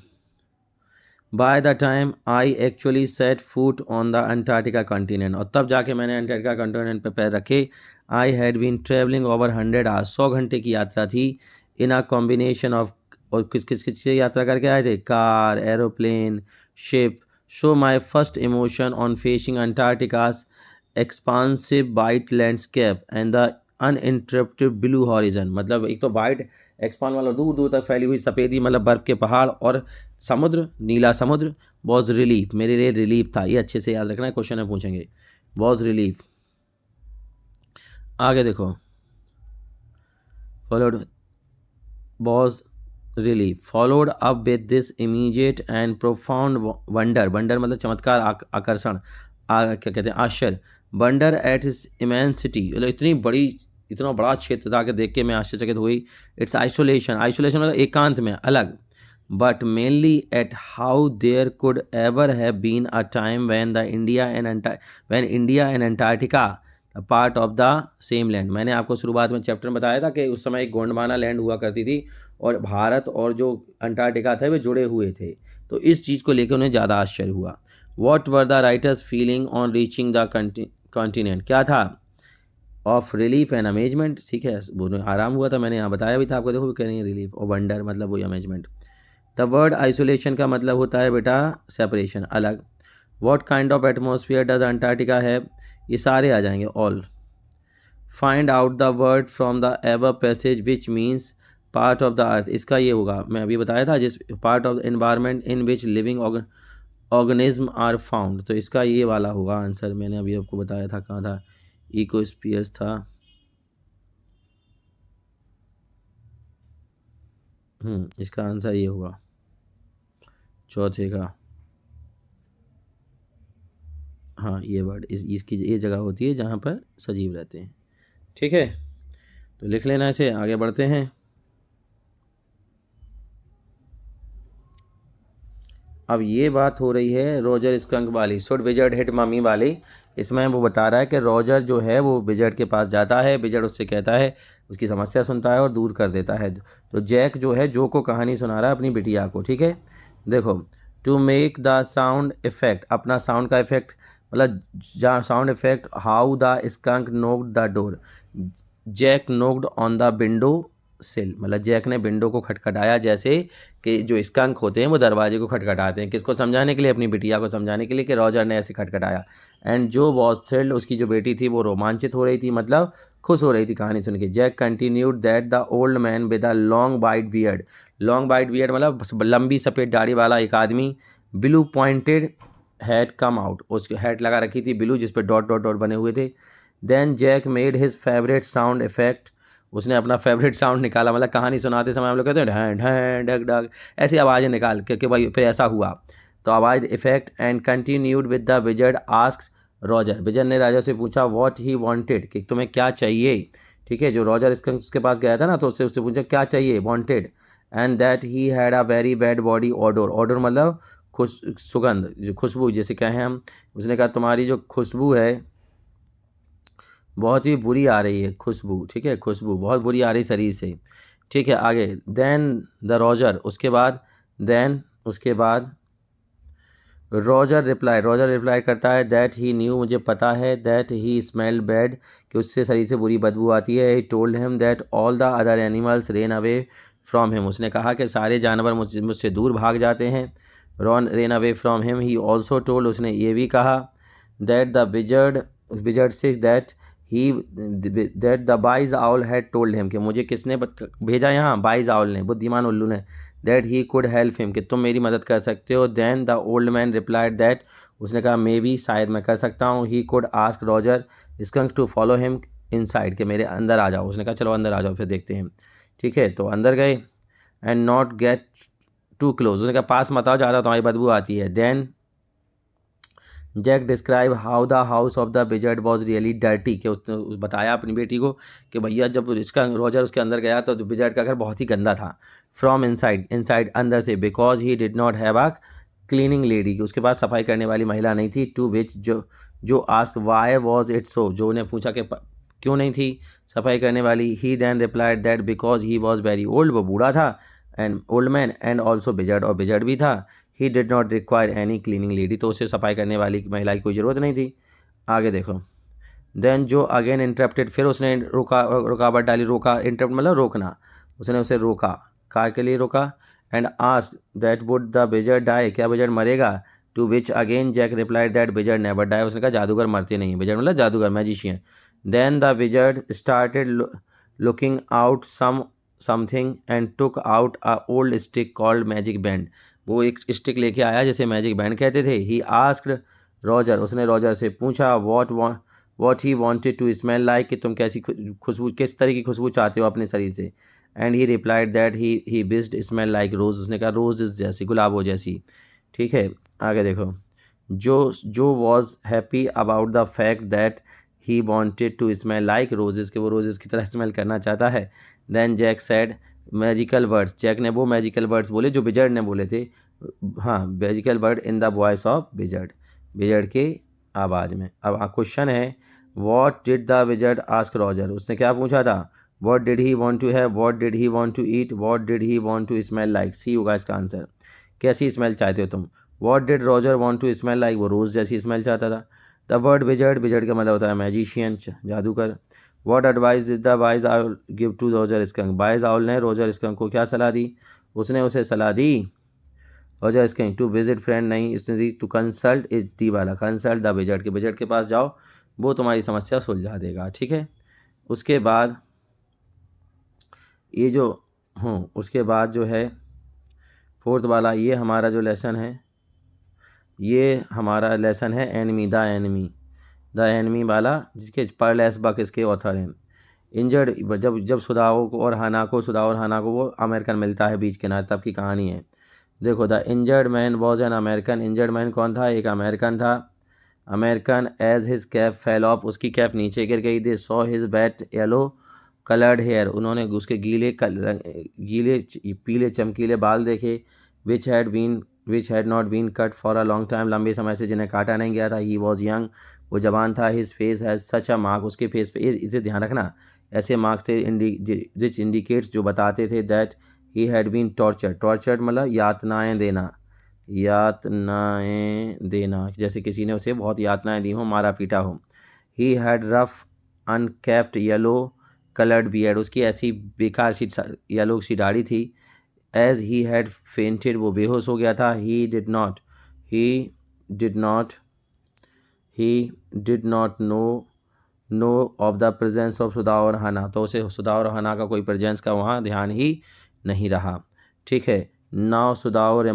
by the time I actually set foot on the Antarctica continent, और तब जाके मैंने अंटार्कटिका कॉन्टिनेंट पर पैर रखे। I had been travelling over 100 hours, 100 घंटे की यात्रा थी। इन अ कॉम्बिनेशन ऑफ, और किस किस किस से यात्रा करके आए थे, car, aeroplane, ship. So my first emotion on facing Antarctica's expansive white landscape and the uninterrupted blue horizon, मतलब एक तो वाइट एक्सपांड वाला दूर दूर तक फैली हुई सफ़ेदी मतलब बर्फ़ के पहाड़, और समुद्र, नीला समुद्र। वॉज रिलीफ, मेरे लिए रिलीफ था, ये अच्छे से याद रखना है, क्वेश्चन में पूछेंगे, वॉज रिलीफ। आगे देखो, followed, was relief followed up with this immediate and profound wonder, wonder मतलब चमत्कार, आकर्षण, क्या कहते हैं, आश्चर्य। वंडर एट हिज इमेंसिटी, मतलब इतनी बड़ी, इतना बड़ा क्षेत्र था कि देख के मैं आश्चर्यचकित हुई। इट्स आइसोलेशन, आइसोलेशन मतलब एकांत में, अलग। but mainly at how there could ever have been a time when India and Antarctica a part of the same land। मैंने आपको शुरुआत में चैप्टर में बताया था कि उस समय एक गोंडवाना लैंड हुआ करती थी और भारत और जो अंटार्कटिका थे वे जुड़े हुए थे, तो इस चीज़ को लेकर उन्हें ज़्यादा आश्चर्य हुआ। What were the writers feeling on reaching the continent, क्या था, ऑफ रिलीफ एंड अमेजमेंट, ठीक है, आराम हुआ था, मैंने यहाँ बताया भी था आपको, देखो कह रही है रिलीफ, और वंडर मतलब वही अमेजमेंट। द वर्ड आइसोलेशन का मतलब होता है बेटा सेपरेशन, अलग। What kind of atmosphere does Antarctica have, ये सारे आ जाएंगे, all. Find out the word from the ever passage which means part of the earth, इसका ये होगा, मैं अभी बताया था, जिस part of the environment in which living organism are found, तो इसका ये वाला होगा आंसर, मैंने अभी आपको बताया था, कहाँ था, इकोस्फीयर्स था। इसका आंसर ये होगा चौथे का। हाँ ये वर्ड इसकी ये जगह होती है जहाँ पर सजीव रहते हैं। ठीक है, तो लिख लेना इसे, आगे बढ़ते हैं। अब ये बात हो रही है रॉजर स्कंक वाली, शुड विजर्ड हिट मम्मी वाली। इसमें वो बता रहा है कि रॉजर जो है वो विजर्ड के पास जाता है, विजर्ड उससे कहता है, उसकी समस्या सुनता है और दूर कर देता है। तो जैक जो है जो को कहानी सुना रहा है अपनी बिटिया को। ठीक है, देखो, to make the sound effect, अपना साउंड का इफेक्ट, मतलब जहाँ sound effect, how the skunk knocked the door, Jack knocked on the window sill, मतलब जैक ने विंडो को खटखटाया, जैसे कि जो स्कंक होते हैं वो दरवाजे को खटखटाते हैं। किसको समझाने के लिए? अपनी बिटिया को समझाने के लिए कि रॉजर ने ऐसे खटखटाया। एंड जो वॉज थ्रिल्ड, उसकी जो बेटी थी वो रोमांचित हो रही थी, मतलब खुश हो रही थी कहानी सुन के। Jack continued that the old man with a long white beard, long white beard मतलब लंबी सफ़ेद दाढ़ी वाला एक आदमी, blue pointed had come out, उसकी हैट लगा रखी थी ब्लू जिस पर डॉट डॉट डॉट बने हुए थे। Then Jack made his favourite sound effect, उसने अपना फेवरेट साउंड निकाला, मतलब कहानी सुनाते समय हम लोग कहते हैं ढैं ढैं डग डग, ऐसी आवाज़ें निकाल क्योंकि भाई फिर ऐसा हुआ तो आवाज़ effect. And continued with the wizard asked Roger, wizard ने राजा से पूछा व्हाट ही वांटेड, कि तुम्हें क्या चाहिए। ठीक है, जो रॉजर उसके पास गया था ना तो उससे पूछा क्या चाहिए, wanted. And that he had a very bad body order, order मतलब सुगंध, जो खुशबू जैसे कहें हम। उसने कहा तुम्हारी जो खुशबू है बहुत ही बुरी आ रही है, खुशबू। ठीक है, खुशबू बहुत बुरी आ रही शरीर से। ठीक है, आगे। देन द रॉजर, उसके बाद, देन उसके बाद रॉजर रिप्लाई करता है दैट ही न्यू, मुझे पता है, दैट ही स्मेल्ड बैड, कि उससे शरीर से बुरी बदबू आती है। He told him that all the other animals rain away from him, उसने कहा कि सारे जानवर मुझसे दूर भाग जाते हैं। Ran away from him. He also told, उसने ये भी कहा, that the wizard said that the wise owl had told him, कि मुझे किसने भेजा यहाँ, बाइज आउल ने, बुद्धिमान उल्लू ने, that he could help him, कि तुम मेरी मदद कर सकते हो। Then the old man replied that, उसने कहा मे बी, शायद मैं कर सकता हूँ। He could ask Roger Skunk to follow him inside, कि मेरे अंदर आ जाओ। उसने कहा चलो अंदर आ जाओ फिर देखते हैं। ठीक है, तो अंदर गए। And not get too close, उसने कहा पास मत आओ ज़्यादा, तुम्हारी बदबू आती है। Then Jack describe how the house of the wizard was really dirty, कि उसने बताया अपनी बेटी को कि भैया जब इसका रॉजर उसके अंदर गया तो विजर्ड का घर बहुत ही गंदा था। फ्रॉम इनसाइड, इनसाइड अंदर से, because he did not have a cleaning lady, कि उसके पास सफाई करने वाली महिला नहीं थी। टू विच जो ask why was it so, जो उन्हें पूछा कि क्यों नहीं थी सफाई करने वाली। He then replied that because he was very old, वो बूढ़ा था, and old man, and also wizard, और विजर्ड भी था। He did not require any cleaning lady, तो उसे सफाई करने वाली महिला की कोई ज़रूरत नहीं थी। आगे देखो। देन जो अगेन इंटरप्टेड, फिर उसने रुकावट डाली, रोका, इंटरप्ट मतलब रोकना, उसने उसे रोका, कार के लिए रोका। And asked that would the wizard die, क्या विजर्ड मरेगा। To which again Jack replied that wizard never die, उसने कहा जादूगर मरते नहीं, विजर्ड मतलब जादूगर, magician. Then the wizard started looking out something and took out a old stick called magic band, वो एक स्टिक लेके आया जिसे मैजिक बैंड कहते थे। ही आस्क्ड रॉजर, उसने रॉजर से पूछा what he wanted to smell like, कि तुम कैसी खुशबू, किस तरह की खुशबू चाहते हो अपने शरीर से। And he replied that he wished smell like rose, उसने कहा रोज जैसी, गुलाबों जैसी। ठीक है, आगे देखो। जो was happy about the fact that he wanted to smell like roses, के वो रोजेस की तरह स्मेल करना चाहता है। Then Jack said magical words, Jack ने वो मैजिकल वर्ड्स बोले जो विजर्ड ने बोले थे। हाँ, magical word in the voice of wizard, wizard के आवाज़ में। अब क्वेश्चन है what did the wizard ask Roger, उसने क्या पूछा था। What did he want to have, what did he want to eat, what did he want to smell like, see होगा इसका आंसर। कैसी स्मेल चाहते हो तुम। What did Roger want to smell like, वो रोज़ जैसी स्मेल चाहता था। द वर्ड विजर्ड, विजर्ड का मतलब होता है मैजिशियन, जादूगर। What advice did the wise owl give to Roger Skunk, wise owl ने रॉजर स्कंक को क्या सलाह दी, उसने उसे सलाह दी Roger Skunk to visit friend, नहीं इसने दी टू कंसल्ट इज डी वाला, कंसल्ट द विजर्ड, के विजर्ड के पास जाओ वो तुम्हारी समस्या सुलझा देगा। ठीक है, उसके बाद ये जो उसके बाद जो है फोर्थ वाला, ये हमारा जो लेसन है, ये हमारा लेसन है एनिमी, द एनिमी वाला, जिसके परलेस बक इसके ऑथर हैं। इंजर्ड, जब सुदाओ को और हाना को वो अमेरिकन मिलता है बीच किनारे, तब की कहानी है। देखो, the injured man was an American, injured man कौन था, एक अमेरिकन था। American as his cap fell off, उसकी कैप नीचे गिर गई। They saw his wet yellow coloured hair, उन्होंने उसके गीले पीले चमकीले बाल देखे। Which had not been cut for a long time, लंबे समय से जिन्हें काटा नहीं गया था। ही वॉज यंग, वो जवान था। His face has such a mark, उसके फेस पे इसे ध्यान रखना, ऐसे मार्क्स थे विच इंडिकेट्स, जो बताते थे that he had been tortured मतलब यातनाएं देना, जैसे किसी ने उसे बहुत यातनाएं दी हों, मारा पीटा हो। He had rough unkempt yellow coloured beard, उसकी ऐसी बेकार सी येलो सी दाढ़ी थी। एज ही हैड फेंटेड, वो बेहोश हो गया था। He did not know of the presence of Sudha और हना, तो उसे सुधा और हना का कोई प्रेजेंस का वहाँ ध्यान ही नहीं रहा। ठीक है, नाउ सुधा और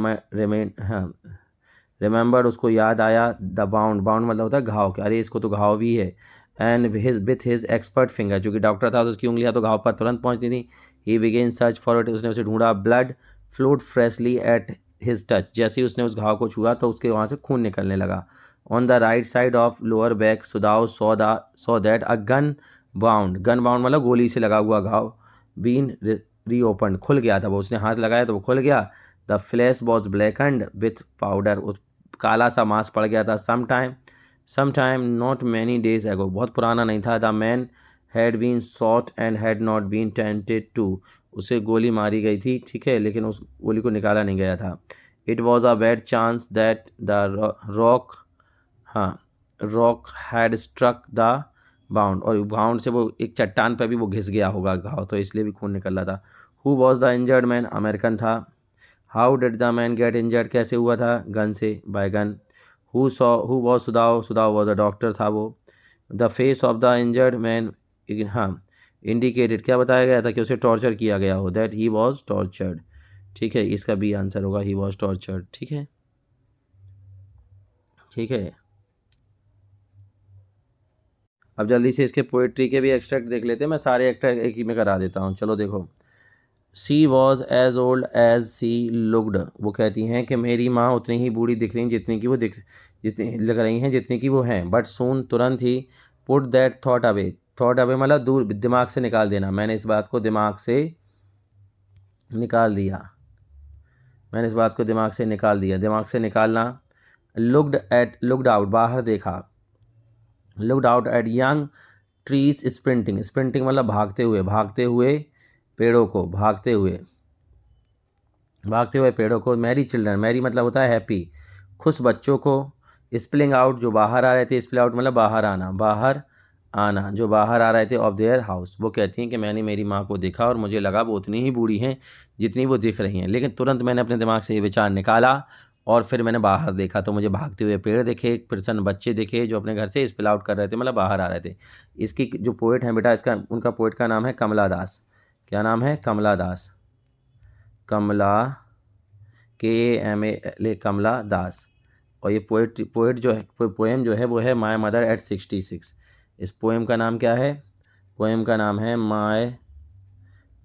रिमेंबर्ड, उसको याद आया। द बाउंड मतलब होता है घाव, कि अरे इसको तो घाव भी है। And with his expert finger, जो कि डॉक्टर था तो उसकी उंगलियां तो घाव पर तुरंत पहुंचती थी। ही बिगेन सर्च फॉर इट, उसने उसे ढूंढा। Blood flowed freshly at his touch, जैसे ही उसने उस घाव को छुआ तो उसके वहाँ से खून निकलने लगा। On the right side of lower back Sudav saw that a gun wound मतलब गोली से लगा हुआ घाव, बीन रीओपन, खुल गया था वो, उसने हाथ लगाया तो वो खुल गया। The flesh was blackened with powder, काला सा मांस पड़ गया था। Some time not many days ago, बहुत पुराना नहीं था। The man had been shot and had not been tended to, उसे गोली मारी गई थी, ठीक है, लेकिन उस गोली को निकाला नहीं गया था। It was a bad chance that the rock had struck the bound, और बाउंड से वो एक चट्टान पर भी वो घिस गया होगा घाव, तो इसलिए भी खून निकल रहा था। Who was the injured man, American था। How did the man get injured, कैसे हुआ था, गन से, by gun. Who was Sudav was a doctor था वो। The face of the injured man, हाँ, इंडिकेटेड, क्या बताया गया था, कि उसे टॉर्चर किया गया हो, दैट ही वॉज टॉर्चर्ड। ठीक है, इसका बी आंसर होगा, ही वॉज टॉर्चर्ड। ठीक है, ठीक है। अब जल्दी से इसके पोइट्री के भी एक्सट्रैक्ट देख लेते हैं, मैं सारे एक्सट्रैक्ट एक ही में करा देता हूँ। चलो देखो। She was as old as she looked, वो कहती हैं कि मेरी माँ उतनी ही बूढ़ी दिख रही जितनी लग रही हैं जितनी की वो हैं। बट सून, तुरंत ही। पुट दैट थॉट अवे मतलब दूर, दिमाग से निकाल देना, मैंने इस बात को दिमाग से निकाल दिया, दिमाग से निकालना। लुकड आउट, बाहर देखा। Looked out at young trees sprinting मतलब भागते हुए पेड़ों को, पेड़ों को। मैरी चिल्ड्रन, मैरी मतलब होता है हैप्पी, खुश बच्चों को। स्पिलिंग आउट, जो बाहर आ रहे थे, स्पिल आउट मतलब बाहर आना, जो बाहर आ रहे थे ऑफ देयर हाउस। वो कहती हैं कि मैंने मेरी माँ को देखा और मुझे लगा वो उतनी ही बूढ़ी हैं जितनी वो दिख रही हैं, लेकिन तुरंत मैंने अपने दिमाग से ये विचार निकाला और फिर मैंने बाहर देखा तो मुझे भागते हुए पेड़ दिखे, प्रसन्न बच्चे दिखे जो अपने घर से स्पिल आउट कर रहे थे, मतलब बाहर आ रहे थे। इसकी जो पोइट हैं बेटा, उनका पोइट का नाम है कमला दास। क्या नाम है, कमला दास, KAMLA, कमला दास। और ये पोइट जो है, पोएम जो है वो है माय मदर एट 66। इस पोएम का नाम क्या है, पोएम का नाम है माय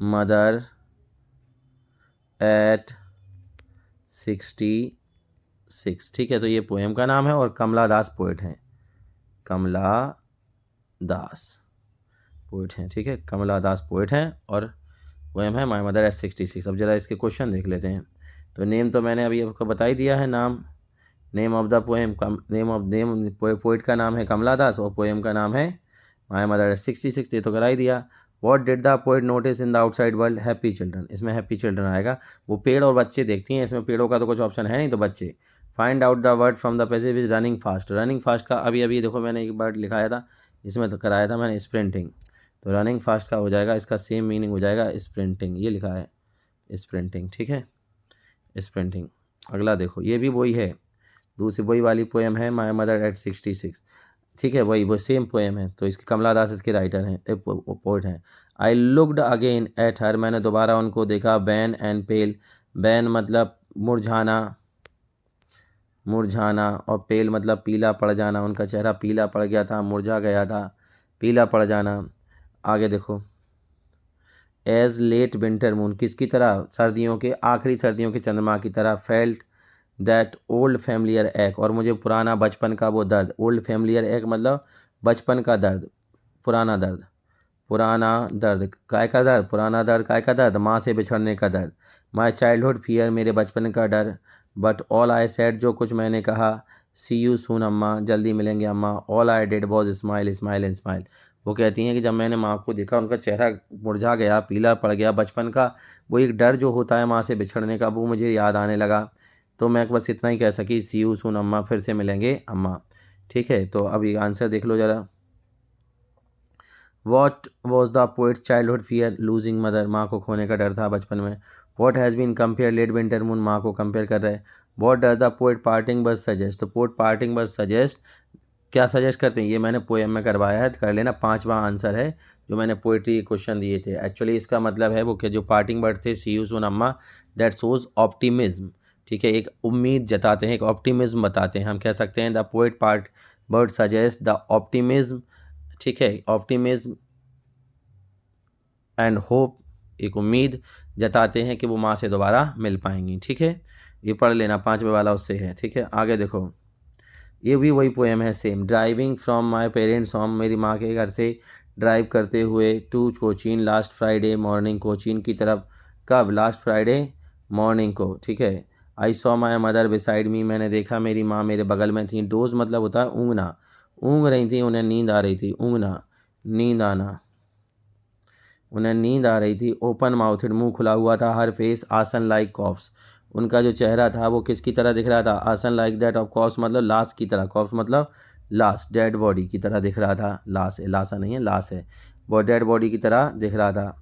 मदर एट 66। ठीक है, तो ये पोएम का नाम है और कमला दास पोइट हैं, कमला दास पोइट हैं। ठीक है, कमला दास पोइट हैं और पोएम है माय मदर एट 66। अब जरा इसके क्वेश्चन देख लेते हैं। तो नेम तो मैंने अभी आपको बता ही दिया है, name of the poem, poet का नाम है कमला दास और पोएम का नाम है माय मदर एट 66, ये तो करा ही दिया। What did the poet notice in the outside world, happy children, इसमें हैप्पी चिल्ड्रन आएगा। वो पेड़ और बच्चे देखती हैं, इसमें पेड़ों का तो कुछ ऑप्शन है नहीं, तो बच्चे। Find out the word from the passage is running fast का अभी देखो मैंने एक वर्ड लिखाया था, इसमें तो कराया था मैंने स्प्रिंटिंग, तो रनिंग फास्ट का हो जाएगा, इसका सेम मीनिंग हो जाएगा स्प्रिंटिंग, ये लिखा है स्प्रिंटिंग। ठीक है, स्प्रिंटिंग। अगला देखो, ये भी वही है, दूसरी वही वाली पोएम है माय मदर एट 66। ठीक है, वो सेम पोएम है, तो इसके कमला दास इसके राइटर हैं, पोइट हैं। I looked again at her, मैंने दोबारा उनको देखा। बैन एंड पेल, बैन मतलब मुरझाना और पेल मतलब पीला पड़ जाना, उनका चेहरा पीला पड़ गया था, मुरझा गया था, पीला पड़ जाना। आगे देखो, एज लेट विंटर मून, किसकी तरह, सर्दियों के आखिरी सर्दियों के चंद्रमा की तरह। फेल्ट दैट ओल्ड फैमिलियर एक, और मुझे पुराना बचपन का वो दर्द, ओल्ड फैमिलियर एक मतलब बचपन का दर्द, पुराना दर्द, पुराना दर्द, काय का दर्द, पुराना दर्द, काय का दर्द, माँ से बिछड़ने का दर्द। माई चाइल्डहुड फियर, मेरे बचपन का डर। बट ऑल आई सेड, जो कुछ मैंने कहा। सी यू सून अम्मा, जल्दी मिलेंगे अम्मा। All I did was smile, smile and smile. वो कहती हैं कि जब मैंने माँ को देखा, उनका चेहरा मुरझा गया, पीला पड़ गया बचपन का, वो एक डर जो होता है माँ से बिछड़ने का, वो मुझे याद आने लगा। तो मैं बस इतना ही कह सकी, सी यू सून अम्मा, फिर से मिलेंगे अम्मा। ठीक है, तो अब ये आंसर देख लो ज़रा। What was the poet's childhood fear, losing mother, माँ को खोने का डर था बचपन में। What has been compare, late winter moon, माँ को कंपेयर कर रहे हैं। What does the poet parting bus suggest, तो पोइट पार्टिंग बस सजेस्ट क्या सजेस्ट करते हैं, ये मैंने पोएम में करवाया है, कर लेना। 5वां आंसर है जो मैंने पोइट्री क्वेश्चन दिए थे। एक्चुअली इसका मतलब है वो कि जो पार्टिंग वर्ड थे, सी यू सून अम्मा, दैट शोज ऑप्टिमिज्म। ठीक है, एक उम्मीद जताते हैं, एक ऑप्टिमिज्म बताते हैं। हम कह सकते हैं the poet part word suggest the optimism. ठीक है, ऑप्टिमिज्म एंड होप, एक उम्मीद जताते हैं कि वो माँ से दोबारा मिल पाएंगी। ठीक है, ये पढ़ लेना, 5वें वाला उससे है। ठीक है, आगे देखो, ये भी वही पोएम है same. Driving from my parents home, मेरी माँ के घर से ड्राइव करते हुए, to Cochin last Friday morning, Cochin की तरफ कब, लास्ट फ्राइडे मॉर्निंग को। ठीक है, I saw my mother beside me, मैंने देखा मेरी माँ मेरे बगल में थी। डोज मतलब होता है ऊँघना, ऊँघ रही थी, उन्हें नींद आ रही थी, ऊँघना, नींद आना, उन्हें नींद आ रही थी। ओपन माउथड, मुंह खुला हुआ था। हर फेस आसन लाइक कॉप्स, उनका जो चेहरा था वो किसकी तरह दिख रहा था, आसन लाइक दैट ऑफ कॉप्स मतलब लाश की तरह, कॉप्स मतलब लाश, डेड बॉडी की तरह दिख रहा था। लाश है, लाशा नहीं है, लाश है, वो डेड बॉडी की तरह दिख रहा था।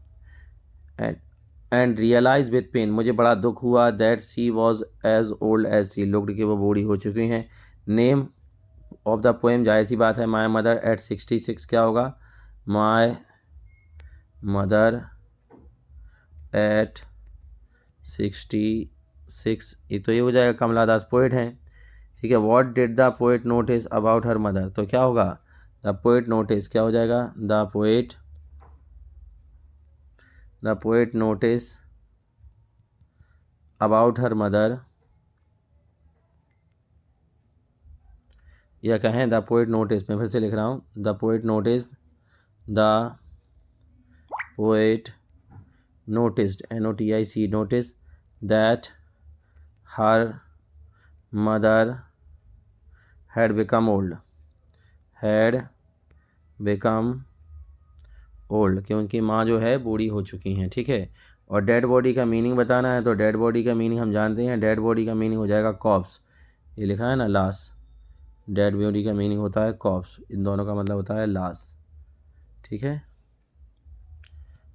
एंड रियलाइज विथ पेन, मुझे बड़ा दुख हुआ, that she was as old as she looked, कि वो बूढ़ी हो चुकी हैं। नेम ऑफ द पोएम, जाहिर सी बात है, माई मदर एट 66, क्या होगा, माई मदर एट 66, ये तो ये हो जाएगा, कमला दास पोइट हैं। ठीक है, what did the poet notice about her mother, तो क्या होगा, द पोइट नोटिस, क्या हो जाएगा, the poet notice about her mother, या कहें द पोइट नोटिस, मैं फिर से लिख रहा हूँ, the poet notice, the poet noticed, NOTIC, noticed that her mother had become old, कि उनकी माँ जो है बूढ़ी हो चुकी हैं। ठीक है, और डेड बॉडी का मीनिंग बताना है, तो डेड बॉडी का मीनिंग हम जानते हैं, डेड बॉडी का मीनिंग हो जाएगा कॉप्स, ये लिखा है ना लाश, डेड बॉडी का मीनिंग होता है कॉप्स, इन दोनों का मतलब होता है लाश। ठीक है,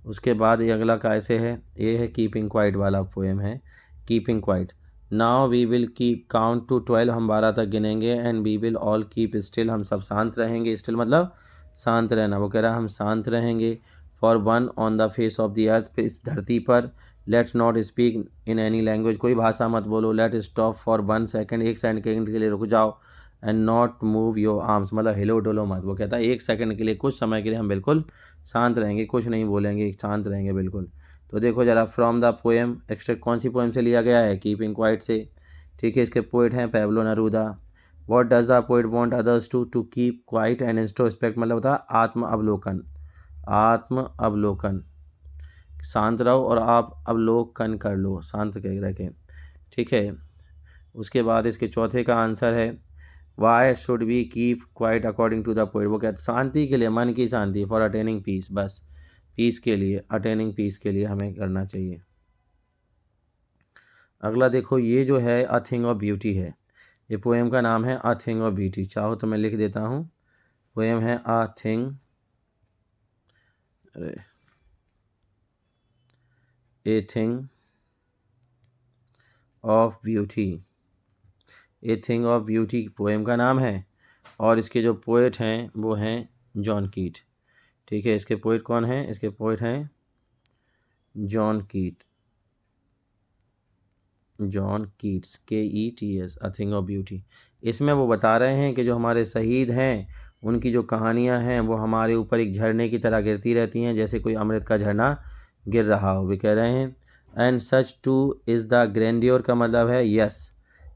उसके बाद ये अगला कैसे है, ये है कीपिंग क्वाइट वाला पोएम है, keeping quiet. Now we will keep count to 12, हम 12 तक गिनेंगे, and we will all keep still, हम सब शांत रहेंगे, स्टिल मतलब शांत रहना, वो कह रहा है हम शांत रहेंगे। For one on the face of the अर्थ, इस धरती पर। Let's not speak in any language, कोई भाषा मत बोलो। Let stop for 1 second, 1 second के लिए रुक जाओ। And not move your arms, मतलब हिलो डुलो मत, वो कहता है 1 सेकंड के लिए, कुछ समय के लिए हम बिल्कुल शांत रहेंगे, कुछ नहीं बोलेंगे, शांत रहेंगे बिल्कुल। तो देखो जरा, फ्रॉम द पोएम एक्सट्रैक्ट कौन सी पोएम से लिया गया है, कीपिंग क्वाइट से। ठीक है, इसके पोइट हैं Pablo Neruda. What does the poet want others to keep quiet and introspect, मतलब होता है आत्म अवलोकन, आत्म अवलोकन, शांत रहो और आप अवलोकन कर लो, शांत कह रखें। ठीक है, उसके बाद इसके चौथे का आंसर है, why should we keep quiet according to the poet, वो कहते शांति के लिए, मन की शांति, फॉर अटेनिंग पीस, बस पीस के लिए, अटेनिंग पीस के लिए हमें करना चाहिए। अगला देखो, ये जो है अ थिंग ऑफ ब्यूटी है, ये पोएम का नाम है अ थिंग ऑफ ब्यूटी, चाहो तो मैं लिख देता हूँ, पोएम है a thing, a thing of beauty, a thing of beauty poem का नाम है, और इसके जो पोएट हैं वो हैं जॉन कीट। ठीक है, इसके पोएट कौन हैं, इसके पोएट हैं जॉन कीट, John Keats, KETS, a thing of beauty. इसमें वो बता रहे हैं कि जो हमारे शहीद हैं उनकी जो कहानियाँ हैं वो हमारे ऊपर एक झरने की तरह गिरती रहती हैं, जैसे कोई अमृत का झरना गिर रहा हो। वे कह रहे हैं and such too is the grandeur, का मतलब है यस,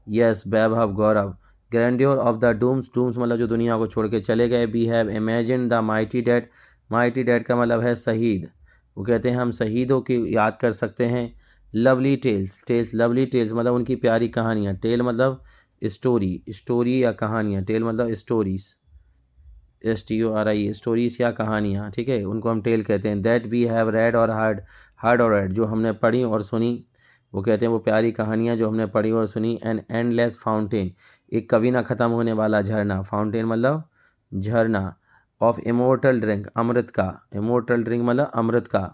यस, वैभव, गौरव। Grandeur of the dooms, dooms मतलब जो दुनिया को छोड़ के चले गए। We have imagine the mighty dead, mighty dead का मतलब है शहीद, वो कहते हैं हम शहीदों की याद कर सकते हैं। Lovely tales, tales lovely tales मतलब उनकी प्यारी कहानियाँ। टेल मतलब स्टोरी, स्टोरी या कहानियाँ। टेल मतलब स्टोरीज, STORI, स्टोरीज या कहानियाँ, ठीक है, उनको हम टेल कहते हैं। दैट वी हैव रेड और हर्ड, हर्ड और रेड जो हमने पढ़ी और सुनी, वो कहते हैं वो प्यारी कहानियाँ जो हमने पढ़ी और सुनी। एन एंडलेस फाउंटेन, एक कभी ना ख़त्म होने वाला झरना। फाउंटेन मतलब झरना। ऑफ इमोर्टल ड्रिंक, अमृत का। इमोर्टल ड्रिंक मतलब अमृत का।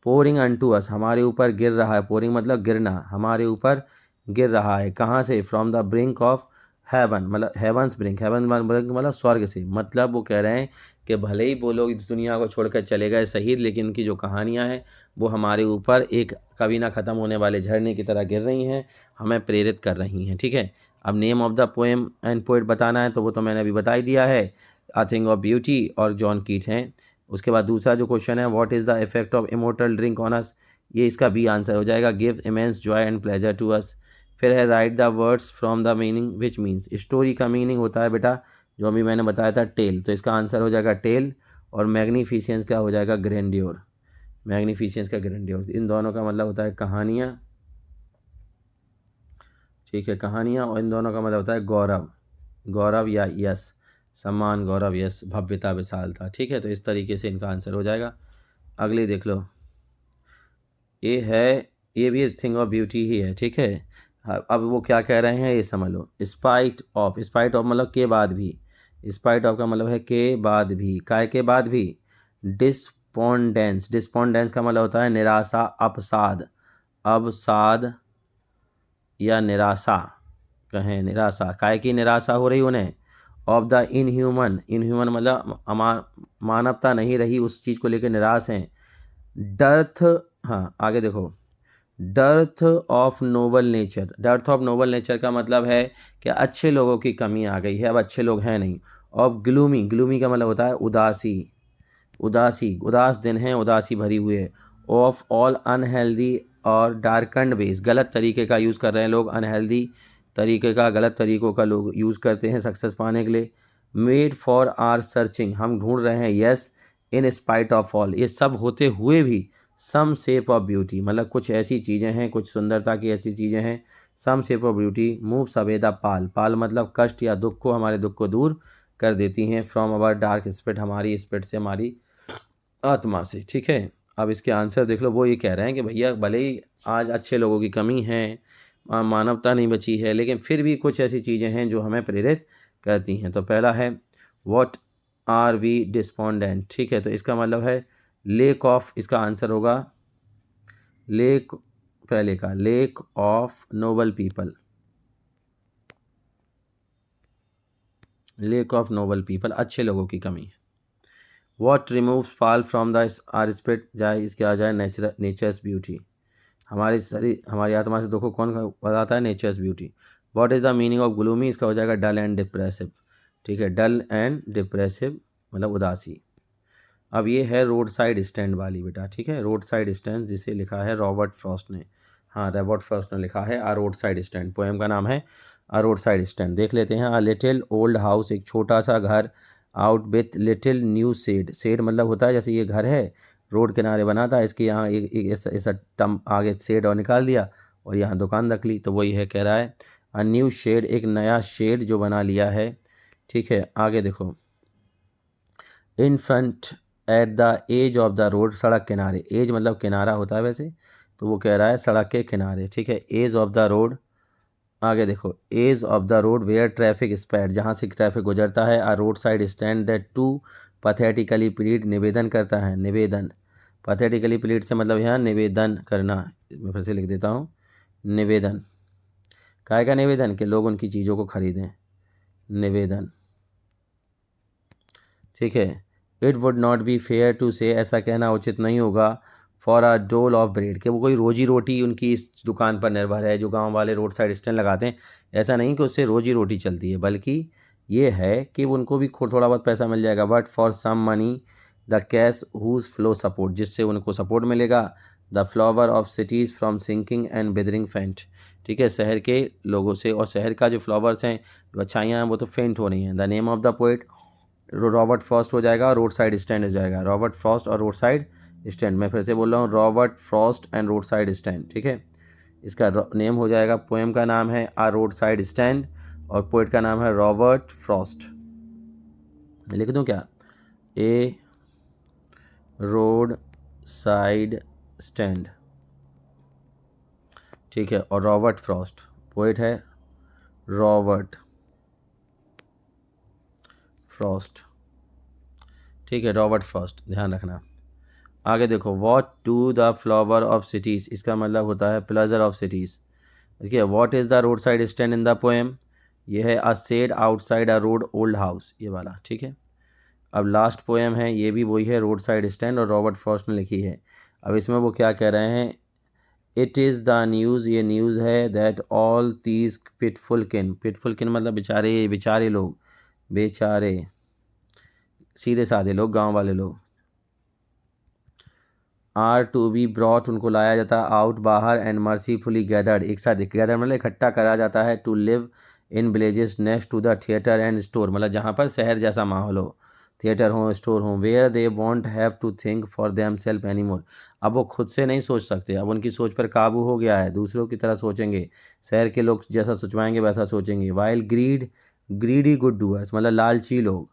पोरिंग अनटू अस, हमारे ऊपर गिर रहा है। पोरिंग मतलब गिरना, हमारे ऊपर गिर रहा है। कहाँ से? From the brink of heaven, मतलब हेवंस ब्रिंक, हेवन ब्रिंक मतलब स्वर्ग से। मतलब वो कह रहे हैं कि भले ही वो लोग इस दुनिया को छोड़कर चले गए शहीद, लेकिन उनकी जो कहानियाँ हैं वो हमारे ऊपर एक कभी ना ख़त्म होने वाले झरने की तरह गिर रही हैं, हमें प्रेरित कर रही हैं, ठीक है। अब name of the poem and poet बताना है, तो वो तो मैंने अभी बता ही दिया है, अ थिंग ऑफ ब्यूटी और जॉन कीट हैं। उसके बाद दूसरा जो क्वेश्चन है, what is the effect of immortal drink on us, ये इसका बी आंसर हो जाएगा। Give immense joy and pleasure to us. फिर है write the words from the meaning which means, story का मीनिंग होता है बेटा जो अभी मैंने बताया था टेल, तो इसका आंसर हो जाएगा टेल। और मैग्नीफिसेंस का हो जाएगा ग्रैंडियोर, मैग्नीफिसेंस का ग्रैंडियोर। इन दोनों का मतलब होता है कहानियाँ, ठीक है, कहानियाँ, और इन दोनों का मतलब होता है गौरव, गौरव या यश, सम्मान, गौरव, यश, भव्यता, विशालता, ठीक है। तो इस तरीके से इनका आंसर हो जाएगा। अगली देख लो, ये है, ये भी थिंग ऑफ ब्यूटी ही है, ठीक है। अब वो क्या कह रहे हैं ये समझ लो। स्पाइट ऑफ, स्पाइट ऑफ मतलब के बाद भी, स्पाइट ऑफ का मतलब है के बाद भी, काय के बाद भी। डिस्पोंडेंस, डिस्पोंडेंस का मतलब होता है निराशा, अपसाद, अवसाद या निराशा, कहें निराशा, काय की निराशा हो रही उन्हें। ऑफ द इनह्यूमन, इनह्यूमन मतलब मानवता नहीं रही, उस चीज़ को लेकर निराश हैं। डर्थ, हाँ आगे देखो, dearth of noble nature, dearth of noble nature का मतलब है कि अच्छे लोगों की कमी आ गई है, अब अच्छे लोग हैं नहीं। ऑफ ग्लूमी, ग्लूमी का मतलब होता है उदासी, उदासी, उदास दिन हैं, उदासी भरी हुई है। ऑफ ऑल अनहेल्दी और डार्कंड वेज, गलत तरीके का यूज़ कर रहे हैं लोग, अनहेल्दी तरीके का, गलत तरीक़ों का लोग यूज़ करते हैं सक्सेस पाने के लिए। मेड फॉर आर सर्चिंग, हम ढूंढ रहे हैं, yes, in spite of all, ये सब होते हुए भी। सम शेप ऑफ ब्यूटी मतलब कुछ ऐसी चीज़ें हैं, कुछ सुंदरता की ऐसी चीज़ें हैं। Some shape of beauty move सवेदा पाल, पाल मतलब कष्ट या दुख को, हमारे दुख को दूर कर देती हैं। फ्रॉम अवर डार्क स्पिरिट, हमारी स्पिरिट से, हमारी आत्मा से, ठीक है। अब इसके आंसर देख लो, वो ये कह रहे हैं कि भैया भले ही आज अच्छे लोगों की कमी है, मानवता नहीं बची है, लेकिन फिर भी कुछ ऐसी चीज़ें हैं जो हमें प्रेरित करती हैं। तो पहला है व्हाट आर वी डिस्पोंडेंट, ठीक है, तो इसका मतलब है लेक ऑफ, इसका आंसर होगा लेक, पहले का lack of noble people, lack of noble people, अच्छे लोगों की कमी। What remove fall from the our spirit, जाए इसके आ जाए नेचर्स ब्यूटी, हमारे शरीर, हमारी आत्मा से दुखों कौन बताता है? Nature's beauty. What is the meaning of gloomy, इसका हो जाएगा डल एंड डिप्रेसिव, ठीक है, डल एंड डिप्रेसिव मतलब उदासी। अब ये है रोड साइड स्टैंड वाली बेटा, ठीक है, रोड साइड स्टैंड जिसे लिखा है रॉबर्ट फ्रॉस्ट ने, हाँ रॉबर्ट फ्रॉस्ट ने लिखा है a roadside stand, poem का नाम है आ रोड साइड स्टैंड। देख लेते हैं। आ लिटिल ओल्ड हाउस, एक छोटा सा घर, out with little new shade, shade मतलब होता है जैसे ये घर है रोड किनारे बना था, इसके यहाँ एक ऐसा टम आगे शेड और निकाल दिया और यहाँ दुकान रख ली, तो वही है, कह रहा है अ न्यू शेड, एक नया शेड जो बना लिया है, ठीक है। आगे देखो, in front at the edge of the road, सड़क किनारे, एज मतलब किनारा होता है वैसे, तो वो कह रहा है सड़क के किनारे, ठीक है, एज ऑफ द रोड। आगे देखो, edge of the road where traffic sped, जहाँ से ट्रैफिक गुजरता है। A roadside stand that too pathetically pled, निवेदन करता है, निवेदन, पैथेटिकली प्लीड से मतलब यहाँ निवेदन करना, मैं फिर से लिख देता हूँ, निवेदन, काय का निवेदन, कि लोग उनकी चीज़ों को खरीदें, निवेदन, ठीक है। It would not be fair to say, ऐसा कहना उचित नहीं होगा, फॉर अ डोल ऑफ ब्रेड, कि वो कोई रोजी रोटी उनकी इस दुकान पर निर्भर है, जो गांव वाले रोड साइड स्टैंड लगाते हैं, ऐसा नहीं कि उससे रोजी रोटी चलती है, बल्कि ये है कि उनको भी थोड़ा बहुत पैसा मिल जाएगा। But for some money the cash whose flow support, जिससे उनको सपोर्ट मिलेगा, the flower of cities from sinking and withering faint, ठीक है, शहर के लोगों से, और शहर का जो फ्लावर्स हैं, जो अच्छाइयाँ हैं, वो तो फेंट हो रही हैं। The name of the poet Robert Frost हो जाएगा, रोड साइड स्टैंड हो जाएगा। रॉबर्ट फ्रॉस्ट और रोड साइड स्टैंड, मैं फिर से बोल रहा हूँ, Robert Frost and road side stand, ठीक है। इसका नेम हो जाएगा, पोएम का नाम है आ रोड साइड स्टैंड और पोइट का नाम है रॉबर्ट फ्रॉस्ट। मैं लिख दूँ क्या, ए रोड साइड स्टैंड, ठीक है, और रॉबर्ट फ्रॉस्ट, पोइट है रॉबर्ट फ्रॉस्ट, ठीक है, रॉबर्ट फ्रॉस्ट, ध्यान रखना। आगे देखो, what to the flower of cities, इसका मतलब होता है प्लेजर ऑफ सिटीज़। देखिए, what is the road side stand in the poem, ये है a shed outside a road old house, ये वाला, ठीक है। अब लास्ट पोएम है, ये भी वही है, रोड साइड स्टैंड, और रॉबर्ट फ्रॉस्ट ने लिखी है। अब इसमें वो क्या कह रहे हैं, इट इज़ द न्यूज़, ये न्यूज़ है, दैट ऑल दीज पिटफुल किन, पिटफुल किन मतलब बेचारे, बेचारे लोग, बेचारे सीधे साधे लोग, गांव वाले लोग, आर टू बी ब्रॉट, उनको लाया जाता है आउट, बाहर, एंड मर्सीफुली गैदर्ड, एक साथ गैदर मतलब इकट्ठा करा जाता है, to live in villages next to the theatre and store, मतलब जहाँ पर शहर जैसा माहौल हो, थिएटर हो, स्टोर हो, where they won't have to think for them self any more, अब वो खुद से नहीं सोच सकते, अब उनकी सोच पर काबू हो गया है, दूसरों की तरह सोचेंगे, शहर के लोग जैसा सोचवाएंगे वैसा सोचेंगे। वाइल ग्रीडी गुड डूअर्स मतलब लालची लोग,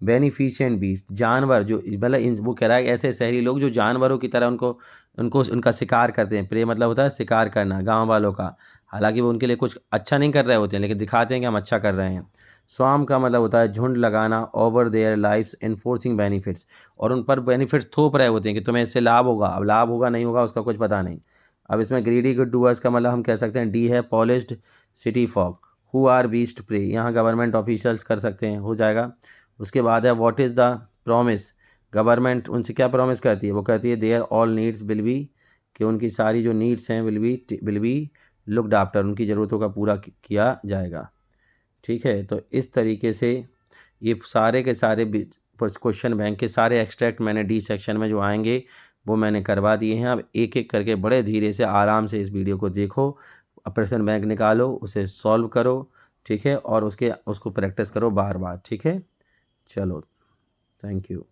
बेनिफिशिएंट बीस्ट जानवर जो, मतलब वो कह रहा है ऐसे शहरी लोग जो जानवरों की तरह उनको उनको उनका शिकार करते हैं, प्रे मतलब होता है शिकार करना गांव वालों का, हालांकि वो उनके लिए कुछ अच्छा नहीं कर रहे होते हैं, लेकिन दिखाते हैं कि हम अच्छा कर रहे हैं। स्वाम का मतलब होता है झुंड लगाना, over their life's enforcing benefits, और उन पर बेनिफिट्स थोप रहे होते हैं कि तुम्हें इससे लाभ होगा, अब लाभ होगा नहीं होगा उसका कुछ पता नहीं। अब इसमें ग्रीडी गुड डूअर्स का मतलब हम कह सकते हैं डी है polished city fog, who are beast prey, यहाँ गवर्नमेंट ऑफिशियल्स कर सकते हैं, हो जाएगा। उसके बाद है what is the promise, government उनसे क्या प्रॉमिस करती है, वो कहती है their all needs will be, कि उनकी सारी जो नीड्स हैं विल बी लुक्ड आफ्टर, उनकी ज़रूरतों का पूरा किया जाएगा, ठीक है। तो इस तरीके से ये सारे के सारे क्वेश्चन बैंक के सारे एक्सट्रैक्ट मैंने डी सेक्शन में जो आएंगे वो मैंने करवा दिए हैं। अब एक एक करके बड़े धीरे से आराम से इस वीडियो को देखो, ऑपरेशन बैंक निकालो, उसे सॉल्व करो, ठीक है, और उसको प्रैक्टिस करो बार बार, ठीक है। चलो, थैंक यू।